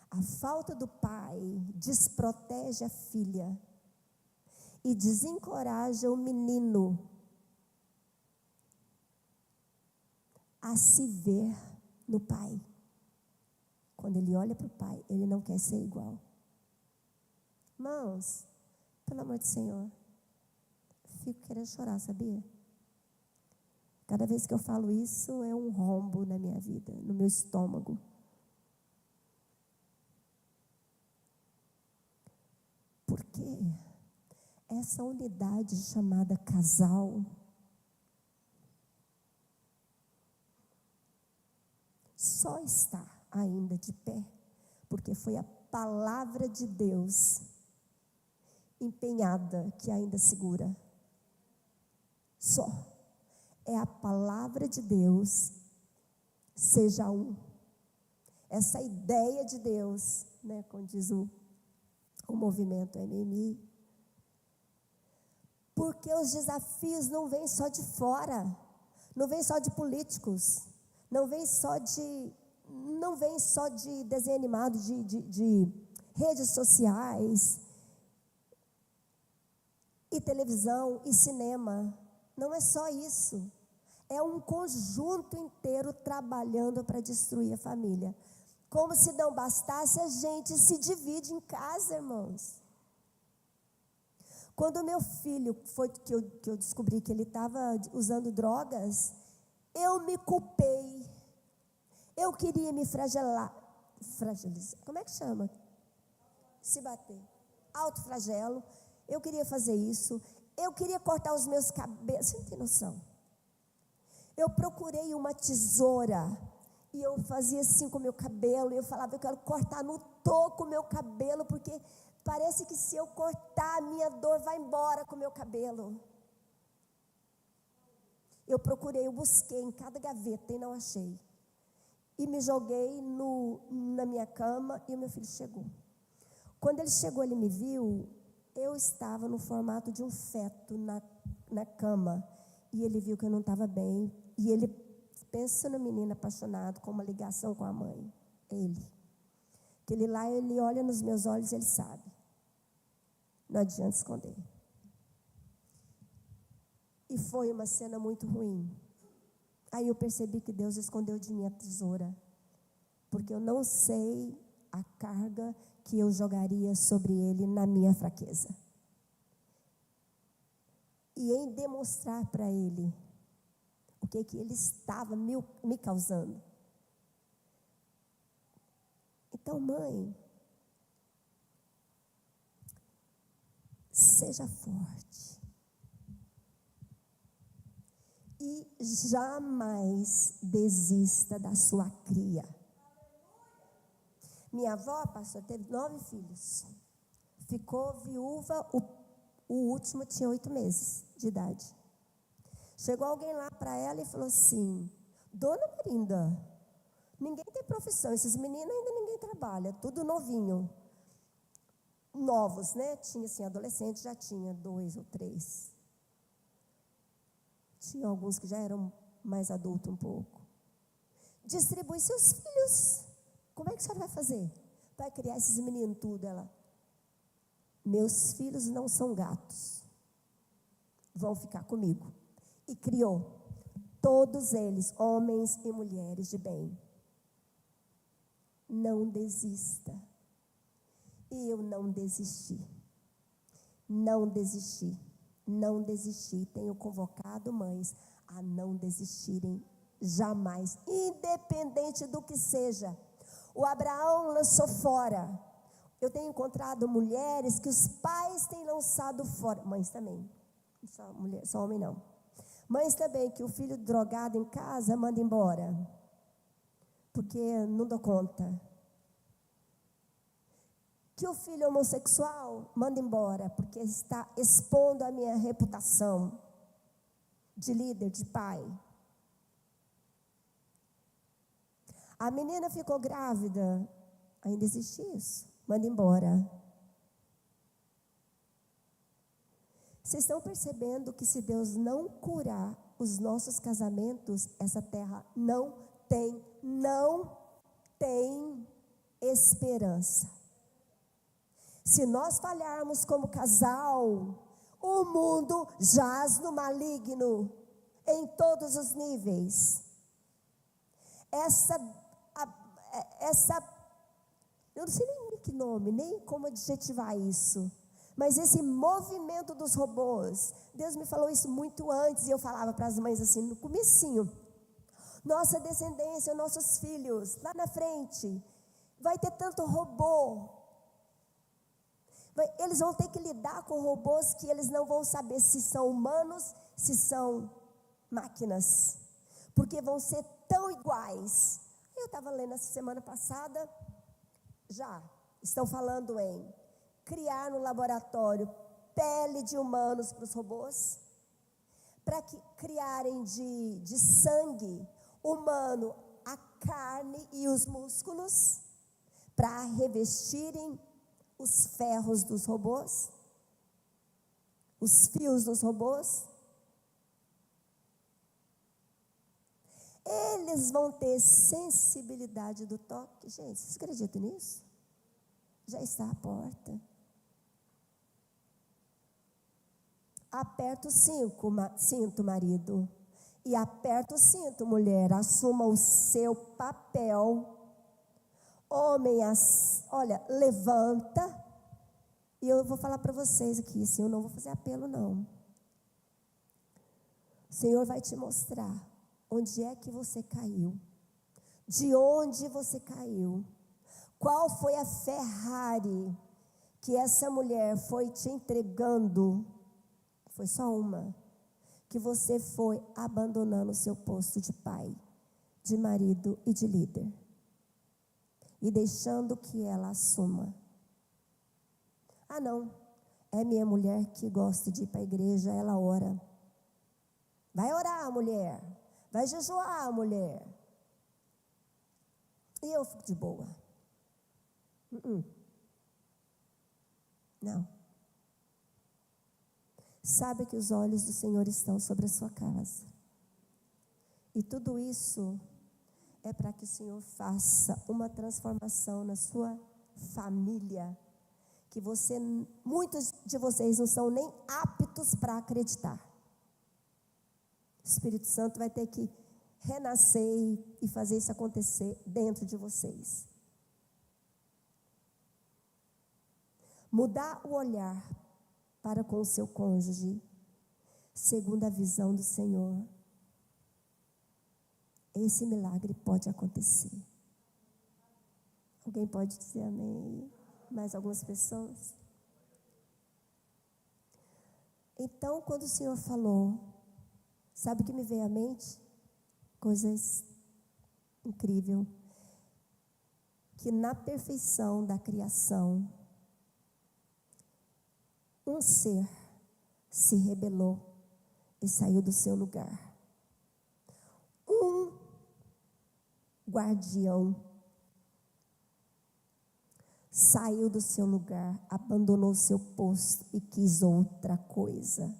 A falta do pai desprotege a filha e desencoraja o menino a se ver no pai. Quando ele olha para o pai, ele não quer ser igual. Irmãos, pelo amor do Senhor, fico querendo chorar, sabia? Cada vez que eu falo isso, é um rombo na minha vida, no meu estômago. Porque essa unidade chamada casal só está ainda de pé porque foi a palavra de Deus empenhada que ainda segura. Só é a palavra de Deus, seja um. Essa ideia de Deus, né, como diz o movimento MMI, porque os desafios não vêm só de fora, não vêm só de políticos, não vêm só de desenho animado, de redes sociais, e televisão, e cinema. Não é só isso. É um conjunto inteiro trabalhando para destruir a família. Como se não bastasse, a gente se divide em casa, irmãos. Quando meu filho foi que eu descobri que ele estava usando drogas, eu me culpei. Eu queria me fragilizar. Como é que chama? Se bater. Autoflagelo. Eu queria fazer isso. Eu queria cortar os meus cabelos. Você não tem noção. Eu procurei uma tesoura. E eu fazia assim com o meu cabelo. E eu falava, eu quero cortar no toco o meu cabelo. Porque parece que se eu cortar, a minha dor vai embora com o meu cabelo. Eu procurei, eu busquei em cada gaveta e não achei. E me joguei na minha cama e o meu filho chegou. Quando ele chegou, ele me viu, eu estava no formato de um feto na cama. E ele viu que eu não estava bem. E ele, pensa no menino apaixonado, com uma ligação com a mãe. Ele. Aquele lá, ele olha nos meus olhos e ele sabe. Não adianta esconder. E foi uma cena muito ruim. Aí eu percebi que Deus escondeu de mim a tesoura. Porque eu não sei a carga que eu jogaria sobre ele na minha fraqueza. E em demonstrar para ele o que ele estava me causando. Então, mãe, seja forte. E jamais desista da sua cria. Minha avó, pastor, teve 9 filhos. Ficou viúva, o último tinha 8 meses de idade. Chegou alguém lá para ela e falou assim, Dona Marinda, ninguém tem profissão, esses meninos ainda ninguém trabalha, tudo novinho. Novos, né? Tinha assim, adolescente já tinha 2 ou 3. Tinha alguns que já eram mais adultos um pouco. distribui seus filhos. Como é que a senhora vai fazer? Vai criar esses meninos tudo? Ela, meus filhos não são gatos, vão ficar comigo. E criou todos eles, homens e mulheres de bem. Não desista. E eu não desisti. Não desisti. Não desisti. Tenho convocado mães a não desistirem jamais, independente do que seja. O Abraão lançou fora. Eu tenho encontrado mulheres que os pais têm lançado fora. Mães também. Só mulher, só homem não. Mães também, que o filho drogado em casa manda embora. Porque não dou conta. Que o filho homossexual manda embora, porque está expondo a minha reputação de líder, de pai. A menina ficou grávida, ainda existe isso, manda embora. Vocês estão percebendo que se Deus não curar os nossos casamentos, essa terra não tem esperança. Se nós falharmos como casal, o mundo jaz no maligno, em todos os níveis. Eu não sei nem que nome, nem como adjetivar isso, mas esse movimento dos robôs, Deus me falou isso muito antes, e eu falava para as mães assim, no comecinho, nossa descendência, nossos filhos, lá na frente, vai ter tanto robô, eles vão ter que lidar com robôs que eles não vão saber se são humanos, se são máquinas, porque vão ser tão iguais. Eu estava lendo essa semana passada, já estão falando em criar no laboratório pele de humanos para os robôs, para que criarem de sangue humano a carne e os músculos, para revestirem os ferros dos robôs, os fios dos robôs. Eles vão ter sensibilidade do toque. Gente, vocês acreditam nisso? Já está à porta. Aperta o cinto, marido. E aperta o cinto, mulher. Assuma o seu papel. Homem, olha, levanta. E eu vou falar para vocês aqui, assim, eu não vou fazer apelo, não. O Senhor vai te mostrar onde é que você caiu. De onde você caiu. Qual foi a Ferrari que essa mulher foi te entregando? Foi só uma. Que você foi abandonando o seu posto de pai, de marido e de líder. E deixando que ela assuma. Ah, não. É minha mulher que gosta de ir para a igreja, ela ora. Vai orar, mulher. Vai jejuar, mulher. E eu fico de boa. Não. Sabe que os olhos do Senhor estão sobre a sua casa. E tudo isso é para que o Senhor faça uma transformação na sua família, que muitos de vocês não são nem aptos para acreditar. O Espírito Santo vai ter que renascer e fazer isso acontecer dentro de vocês. Mudar o olhar para com o seu cônjuge, segundo a visão do Senhor. Esse milagre pode acontecer. Alguém pode dizer amém? Mais algumas pessoas? Então, quando o Senhor falou, sabe o que me veio à mente? Coisas incríveis. Que na perfeição da criação, um ser se rebelou e saiu do seu lugar. Um guardião saiu do seu lugar, abandonou o seu posto e quis outra coisa.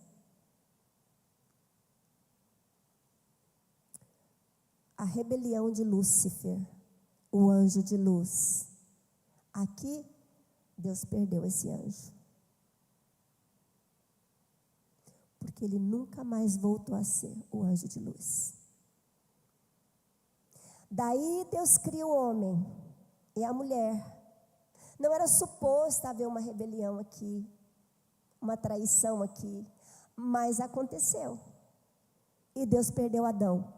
a rebelião de Lúcifer, o anjo de luz. Aqui, Deus perdeu esse anjo. Porque ele nunca mais voltou a ser o anjo de luz. Daí Deus cria o homem e a mulher. Não era suposto haver uma rebelião aqui, uma traição aqui, mas aconteceu. E Deus perdeu Adão.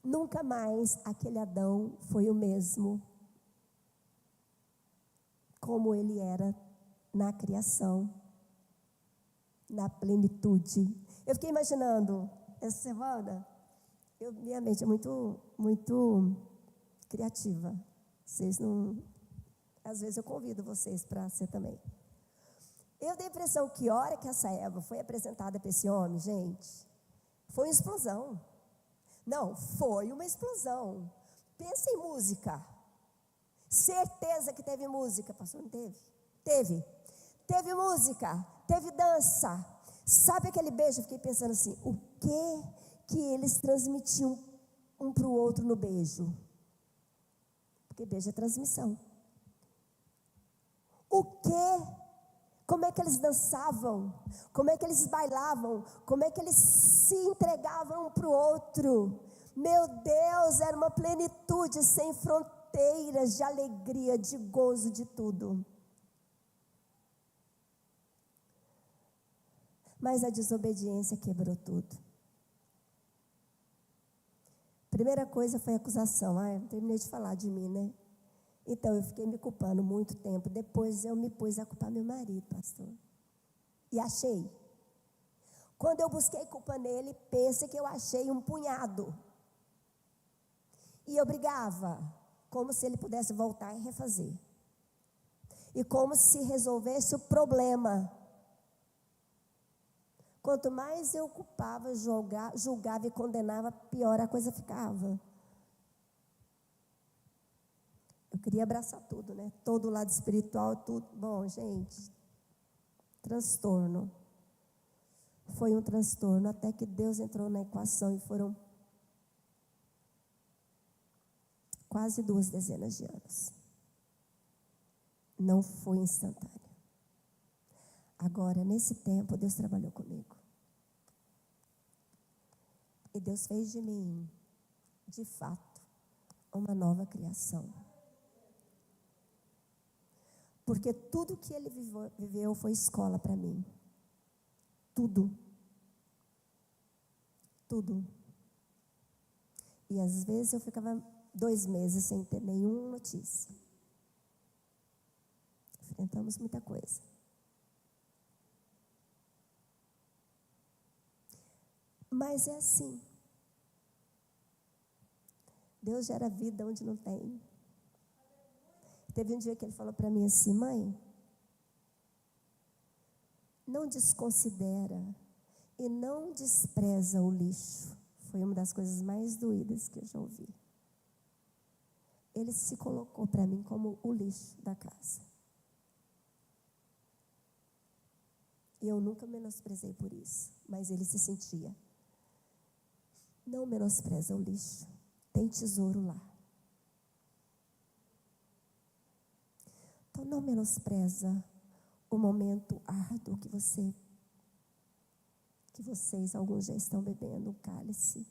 Nunca mais aquele Adão foi o mesmo como ele era na criação, na plenitude. Eu fiquei imaginando, essa semana, minha mente é muito criativa. Vocês não... Às vezes eu convido vocês para ser também. Eu dei a impressão que a hora que essa Eva foi apresentada para esse homem, gente, foi uma explosão. Não, foi uma explosão. Pensa em música. Certeza que teve música. Pastor, não teve? Teve. Teve música, teve dança. Sabe aquele beijo? Eu fiquei pensando assim, o que eles transmitiam um para o outro no beijo? Porque beijo é transmissão. O quê? Como é que eles dançavam? Como é que eles bailavam? Como é que eles se entregavam um para o outro? Meu Deus, era uma plenitude sem fronteiras de alegria, de gozo, de tudo. Mas a desobediência quebrou tudo. Primeira coisa foi a acusação. Eu terminei de falar de mim, né? Então, eu fiquei me culpando muito tempo. Depois, eu me pus a culpar meu marido, pastor. E achei. Quando eu busquei culpa nele, pense que eu achei um punhado. E eu brigava, como se ele pudesse voltar e refazer. E como se resolvesse o problema. Quanto mais eu culpava, julgava e condenava, pior a coisa ficava. Eu queria abraçar tudo, né? Todo o lado espiritual, tudo. Bom, gente, transtorno. Foi um transtorno até que Deus entrou na equação e foram quase 2 dezenas de anos. Não foi instantâneo. Agora, nesse tempo, Deus trabalhou comigo. E Deus fez de mim, de fato, uma nova criação. Porque tudo que ele viveu foi escola para mim. Tudo. Tudo. E às vezes eu ficava 2 meses sem ter nenhuma notícia. Enfrentamos muita coisa. Mas é assim. Deus gera vida onde não tem. Teve um dia que ele falou para mim assim, mãe, não desconsidera e não despreza o lixo. Foi uma das coisas mais doídas que eu já ouvi. Ele se colocou para mim como o lixo da casa. E eu nunca menosprezei por isso, mas ele se sentia. Não menospreza o lixo, tem tesouro lá. Então não menospreza o momento árduo que vocês, alguns já estão bebendo um cálice.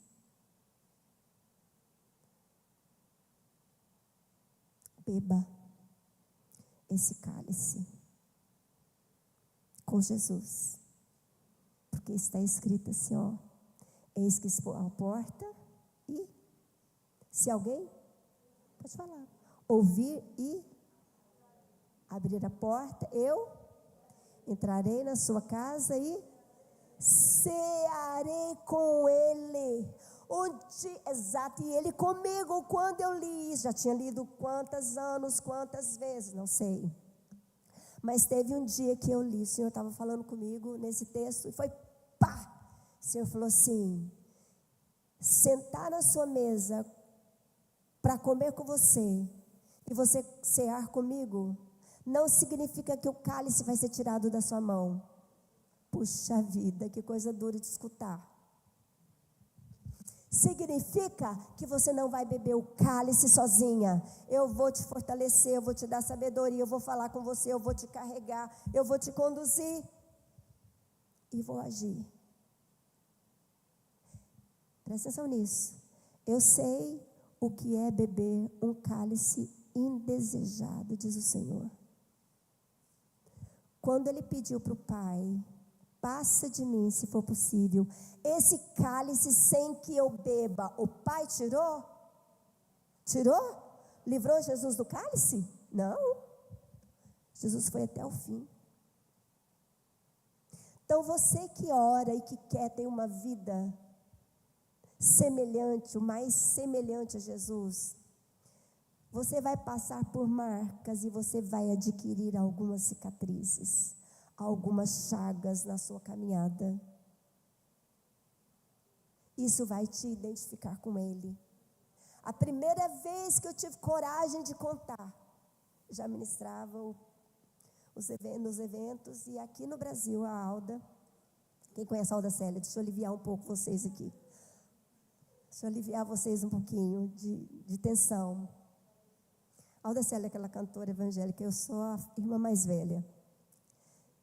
Beba esse cálice com Jesus. Porque está escrito assim, ó, eis que estou à porta e se alguém, pode falar, ouvir e abrir a porta, eu entrarei na sua casa e cearei com ele. Exato, e ele comigo quando eu li, já tinha lido quantos anos, quantas vezes, não sei. Mas teve um dia que eu li, o Senhor estava falando comigo nesse texto, e foi pá! O Senhor falou assim, sentar na sua mesa para comer com você, e você cear comigo, não significa que o cálice vai ser tirado da sua mão. Puxa vida, que coisa dura de escutar. Significa que você não vai beber o cálice sozinha. Eu vou te fortalecer, eu vou te dar sabedoria, eu vou falar com você, eu vou te carregar, eu vou te conduzir e vou agir. Presta atenção nisso. Eu sei o que é beber um cálice indesejado, diz o Senhor. Quando ele pediu para o Pai, passa de mim, se for possível, esse cálice sem que eu beba, o Pai tirou? Tirou? Livrou Jesus do cálice? Não. Jesus foi até o fim. Então você que ora e que quer ter uma vida semelhante, o mais semelhante a Jesus, você vai passar por marcas e você vai adquirir algumas cicatrizes, algumas chagas na sua caminhada. Isso vai te identificar com Ele. A primeira vez que eu tive coragem de contar, já ministrava nos eventos, e aqui no Brasil, a Alda, quem conhece a Alda Célia, deixa eu aliviar um pouco vocês aqui. Deixa eu aliviar vocês um pouquinho de tensão. A Alda Célia é aquela cantora evangélica, eu sou a irmã mais velha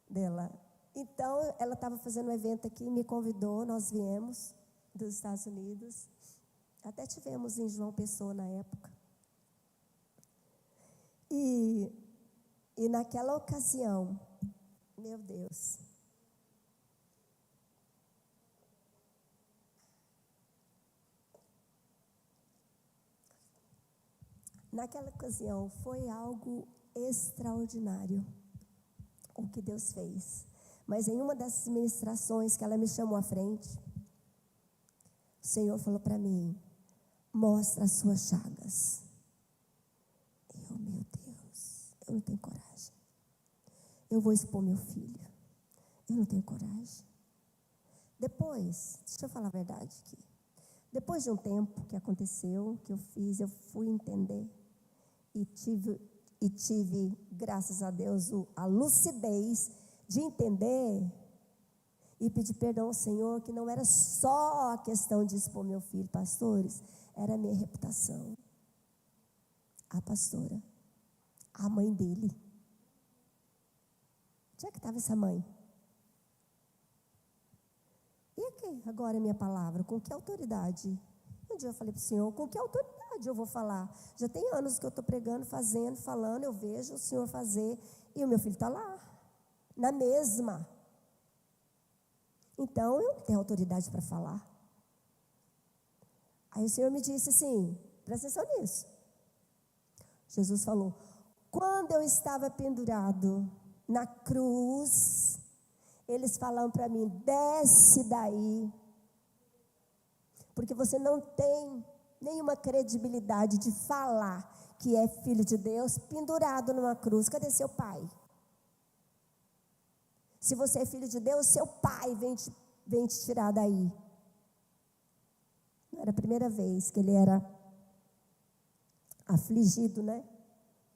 dela. Então, ela estava fazendo um evento aqui, me convidou, nós viemos dos Estados Unidos, até tivemos em João Pessoa na época. E naquela ocasião, meu Deus, naquela ocasião foi algo extraordinário o que Deus fez. Mas em uma dessas ministrações que ela me chamou à frente, o Senhor falou para mim: mostra as suas chagas. Meu Deus, eu não tenho coragem. Eu vou expor meu filho. Eu não tenho coragem. Depois, deixa eu falar a verdade aqui. Depois de um tempo que aconteceu, que eu fiz, eu fui entender e tive, graças a Deus, a lucidez de entender e pedir perdão ao Senhor, que não era só a questão de expor meu filho, pastores, era a minha reputação. A pastora, a mãe dele. Onde é que estava essa mãe? E aqui, agora a minha palavra, com que autoridade? Um dia eu falei para o Senhor, com que autoridade eu vou falar? Já tem anos que eu estou pregando, fazendo, falando, eu vejo o Senhor fazer, e o meu filho está lá, na mesma. Então, eu não tenho autoridade para falar. Aí o Senhor me disse assim, presta atenção nisso. Jesus falou, quando eu estava pendurado na cruz, eles falaram para mim, desce daí, porque você não tem nenhuma credibilidade de falar que é filho de Deus pendurado numa cruz. Cadê seu pai? Se você é filho de Deus, seu pai vem te tirar daí. Não era a primeira vez que ele era afligido, né?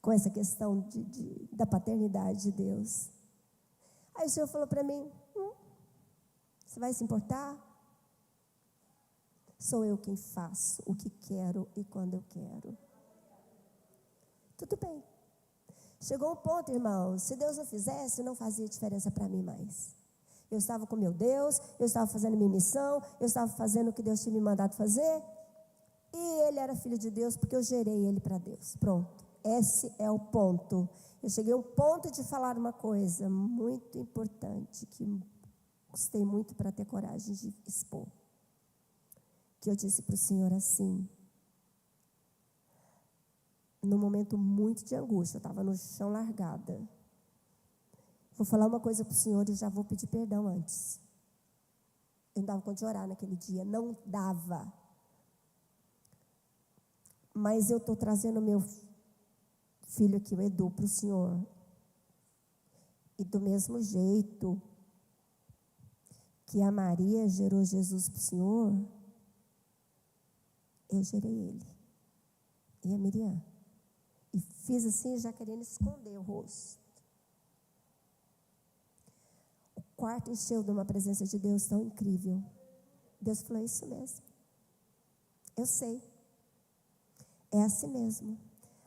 Com essa questão da paternidade de Deus. Aí o Senhor falou para mim, você vai se importar? Sou eu quem faço o que quero e quando eu quero. Tudo bem. Chegou um ponto, irmão, se Deus não fizesse, não fazia diferença para mim mais. Eu estava com meu Deus, eu estava fazendo minha missão, eu estava fazendo o que Deus tinha me mandado fazer, e ele era filho de Deus porque eu gerei ele para Deus. Pronto, esse é o ponto. Eu cheguei a um ponto de falar uma coisa muito importante, que custei muito para ter coragem de expor. Que eu disse para o Senhor assim, num momento muito de angústia, eu estava no chão largada. Vou falar uma coisa para o Senhor e já vou pedir perdão antes. Eu não dava conta de orar naquele dia, não dava. Mas eu estou trazendo meu filho aqui, o Edu, para o Senhor. E do mesmo jeito que a Maria gerou Jesus para o Senhor, eu gerei ele. E a Miriam. E fiz assim, já querendo esconder o rosto. O quarto encheu de uma presença de Deus tão incrível. Deus falou, é isso mesmo. Eu sei. É assim mesmo.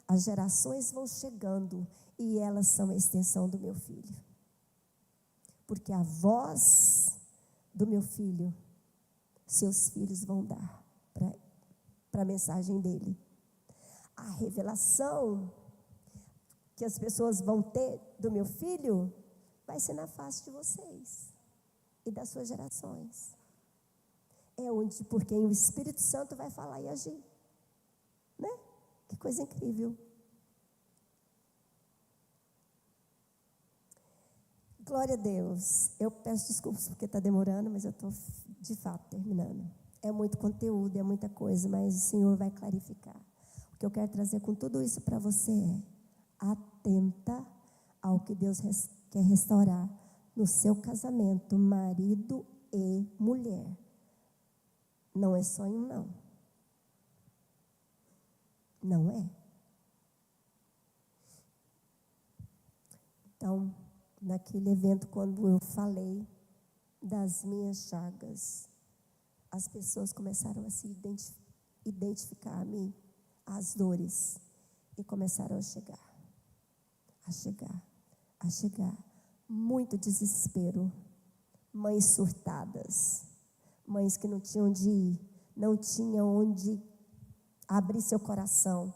As gerações vão chegando e elas são a extensão do meu filho. Porque a voz do meu filho, seus filhos vão dar para a mensagem dele. A revelação que as pessoas vão ter do meu filho vai ser na face de vocês e das suas gerações. É onde, por quem o Espírito Santo vai falar e agir. Né? Que coisa incrível. Glória a Deus. Eu peço desculpas porque está demorando, mas eu estou de fato terminando. É muito conteúdo, é muita coisa, mas o Senhor vai clarificar. O que eu quero trazer com tudo isso para você é: atenta ao que Deus quer restaurar no seu casamento, marido e mulher. Não é sonho, não. Não é. Então, naquele evento, quando eu falei das minhas chagas, as pessoas começaram a se identificar a mim, as dores, e começaram a chegar. Muito desespero. Mães surtadas, mães que não tinham onde ir, não tinham onde abrir seu coração.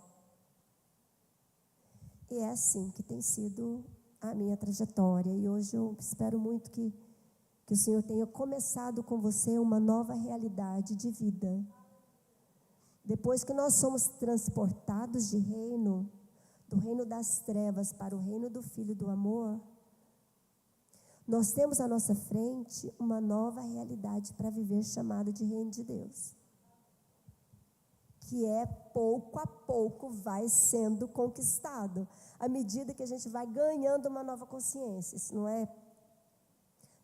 E é assim que tem sido a minha trajetória. E hoje eu espero muito que o Senhor tenha começado com você uma nova realidade de vida. Depois que nós somos transportados de reino, do reino das trevas para o reino do Filho do amor, nós temos à nossa frente uma nova realidade para viver, chamada de reino de Deus. Que é pouco a pouco vai sendo conquistado, à medida que a gente vai ganhando uma nova consciência. Isso não é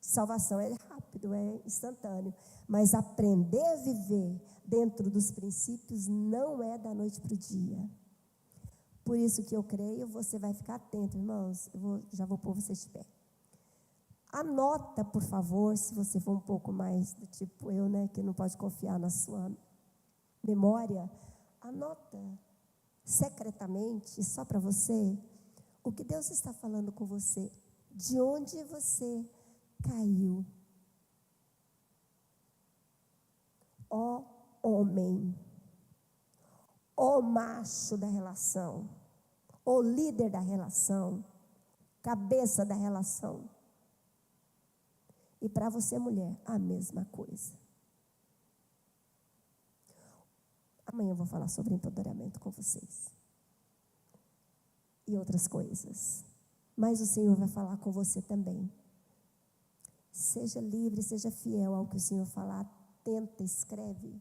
salvação, é rápido, é instantâneo. Mas aprender a viver dentro dos princípios não é da noite para o dia. Por isso que eu creio, você vai ficar atento, irmãos. Já vou pôr vocês de pé. Anota, por favor, se você for um pouco mais do tipo eu, né, que não pode confiar na sua memória, anota secretamente, só para você, o que Deus está falando com você, de onde você caiu. Ó homem, ó macho da relação, ó líder da relação, cabeça da relação. E para você, mulher, a mesma coisa. Amanhã eu vou falar sobre empoderamento com vocês. E outras coisas. Mas o Senhor vai falar com você também. Seja livre, seja fiel ao que o Senhor falar. Tenta, escreve.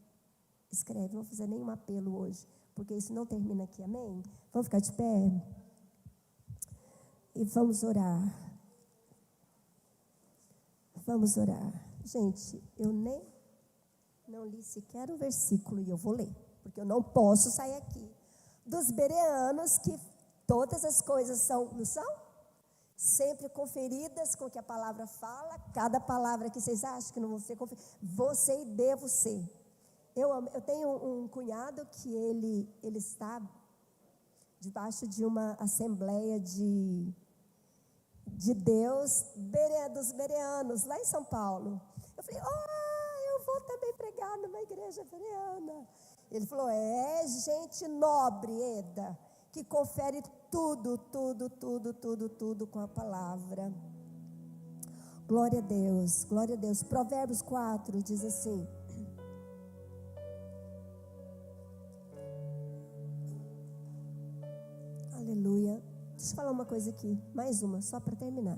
Escreve, não vou fazer nenhum apelo hoje, porque isso não termina aqui, amém? Vamos ficar de pé? E vamos orar. Vamos orar. Gente, eu nem não li sequer um versículo e eu vou ler, porque eu não posso sair aqui dos bereanos, que todas as coisas não são? Sempre conferidas com o que a palavra fala. Cada palavra que vocês acham que não vão ser conferidas, você e devo ser. Eu tenho um cunhado que ele está debaixo de uma assembleia de Deus, dos bereanos, lá em São Paulo. Eu falei, eu vou também pregar numa igreja bereana. Ele falou, gente nobre, Eda, que confere tudo com a palavra. Glória a Deus, glória a Deus. Provérbios 4 diz assim: aleluia. Deixa eu falar uma coisa aqui, mais uma, só para terminar.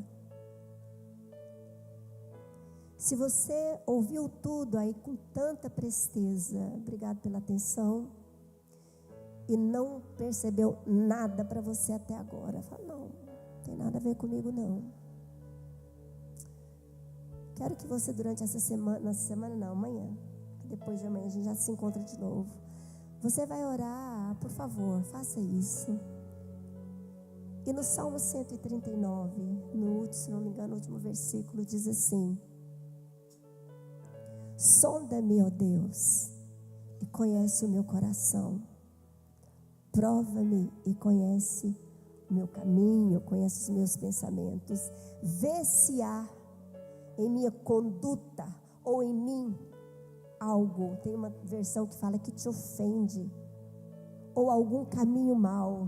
Se você ouviu tudo aí com tanta presteza, obrigado pela atenção, e não percebeu nada para você até agora, fala, não tem nada a ver comigo não. Quero que você durante amanhã, que depois de amanhã a gente já se encontra de novo, você vai orar, por favor, faça isso. E no Salmo 139, se não me engano, o último versículo diz assim: sonda-me, ó Deus, e conhece o meu coração. Prova-me e conhece o meu caminho, conhece os meus pensamentos. Vê se há em minha conduta ou em mim algo. Tem uma versão que fala que te ofende, ou algum caminho mau,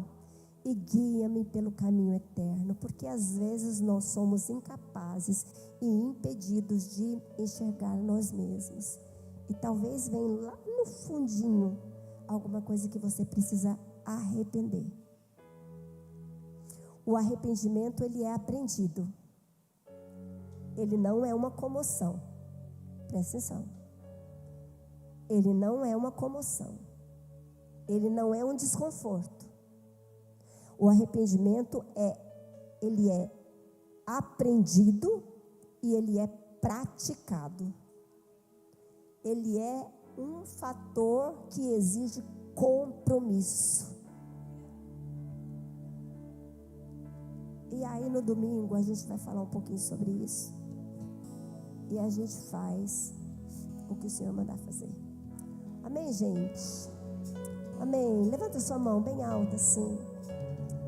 e guia-me pelo caminho eterno, porque às vezes nós somos incapazes e impedidos de enxergar nós mesmos, e talvez venha lá no fundinho alguma coisa que você precisa arrepender. O arrependimento, ele é aprendido, ele não é uma comoção, presta atenção, ele não é uma comoção, ele não é um desconforto. O arrependimento ele é aprendido e ele é praticado. Ele é um fator que exige compromisso. E aí no domingo a gente vai falar um pouquinho sobre isso. E a gente faz o que o Senhor mandar fazer. Amém, gente? Amém. Levanta sua mão bem alta assim.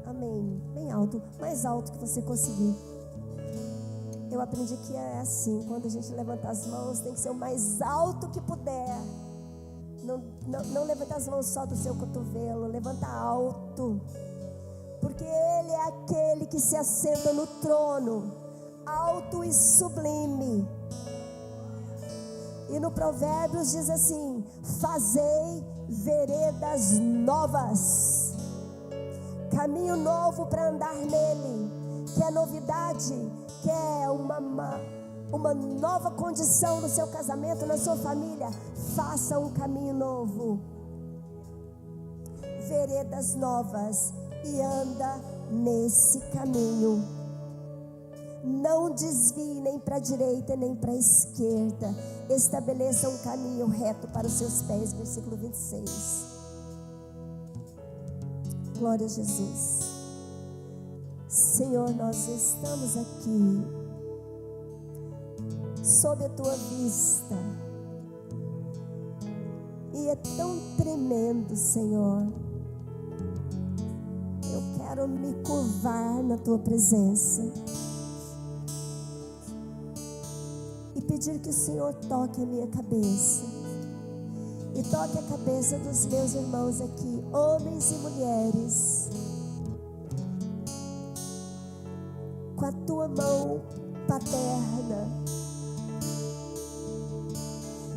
Amém. Bem alto, mais alto que você conseguir. Eu aprendi que é assim, quando a gente levanta as mãos, tem que ser o mais alto que puder. Não levanta as mãos só do seu cotovelo, levanta alto. Porque Ele é aquele que se assenta no trono, alto e sublime. E no Provérbios diz assim: fazei veredas novas. Caminho novo para andar nele. Quer novidade? Quer uma nova condição no seu casamento, na sua família? Faça um caminho novo, veredas novas, e anda nesse caminho. Não desvie nem para a direita nem para a esquerda. Estabeleça um caminho reto para os seus pés. Versículo 26. Glória a Jesus. Senhor, nós estamos aqui sob a tua vista, e é tão tremendo, Senhor. Eu quero me curvar na tua presença e pedir que o Senhor toque a minha cabeça e toque a cabeça dos meus irmãos aqui, homens e mulheres, com a tua mão paterna,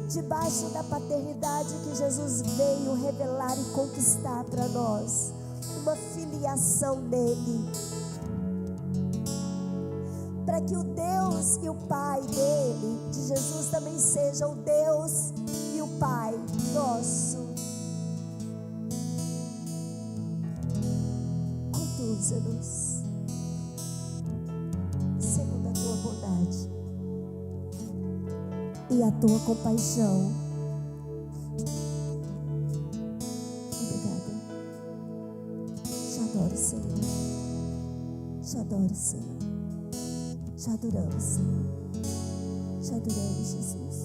debaixo da paternidade que Jesus veio revelar e conquistar para nós, uma filiação nele, para que o Deus e o Pai dele, de Jesus, também seja o Deus e o Pai nosso. Conduza-nos segundo a tua bondade e a tua compaixão. Obrigada. Te adoro, Senhor. Te adoro, Senhor. Te adoramos, Senhor. Te adoramos, Jesus.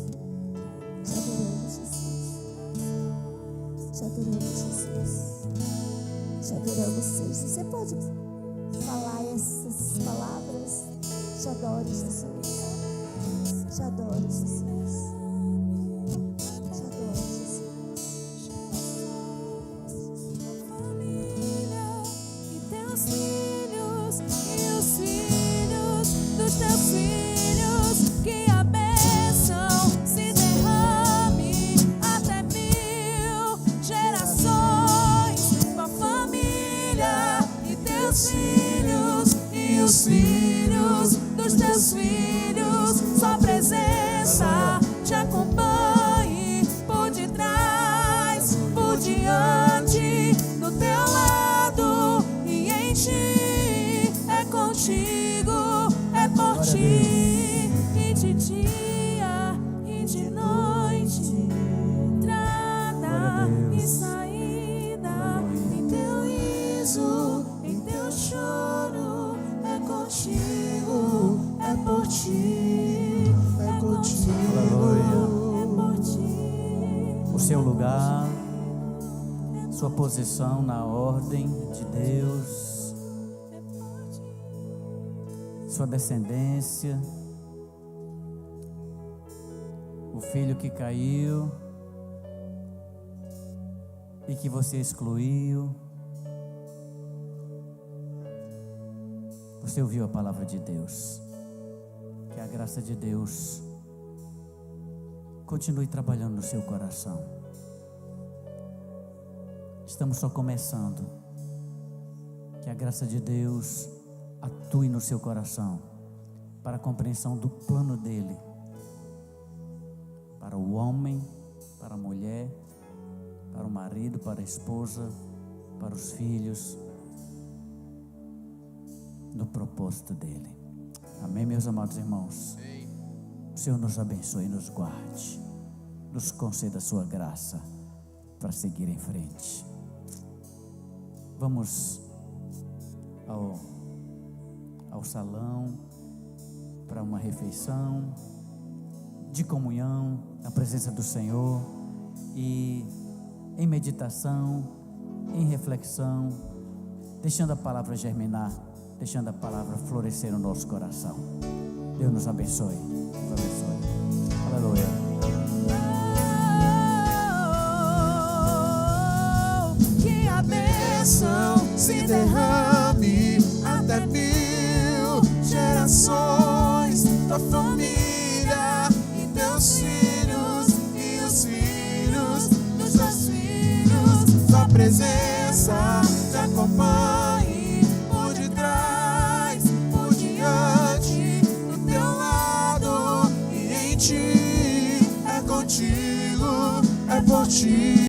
Te adoramos, Jesus. Te adoramos, Jesus. Te adoramos, Senhor. Você pode falar essas palavras? Te adoro, Jesus. Te adoro, Jesus. Te adoro, Jesus. Família e teus filhos e os filhos dos teus filhos, que a bênção se derrame até 1000 gerações. Tua família e teus filhos e os filhos dos teus filhos, sua presença te acompanhe por detrás, por diante, do teu lado e em ti. É contigo, é por ti, e de dia e de noite, entrada e saída, em teu riso, em teu choro. É contigo, é por ti, é contigo, é por ti. O seu lugar, sua posição na ordem de Deus, sua descendência, o filho que caiu e que você excluiu. Você ouviu a palavra de Deus. Que a graça de Deus continue trabalhando no seu coração. Estamos só começando. Que a graça de Deus atue no seu coração para a compreensão do plano dele, para o homem, para a mulher, para o marido, para a esposa, para os filhos, no propósito dele. Amém, meus amados irmãos? O Senhor nos abençoe e nos guarde, nos conceda a sua graça para seguir em frente. Vamos ao salão para uma refeição de comunhão na presença do Senhor e em meditação, em reflexão, deixando a palavra germinar, deixando a palavra florescer no nosso coração. Deus nos abençoe. Nos abençoe. Aleluia. Que a bênção se derrame até 1000 gerações, tua família e teus filhos e os filhos dos teus filhos. Tua presença te acompanhe por detrás, por diante, do teu lado e em ti. É contigo, é por ti.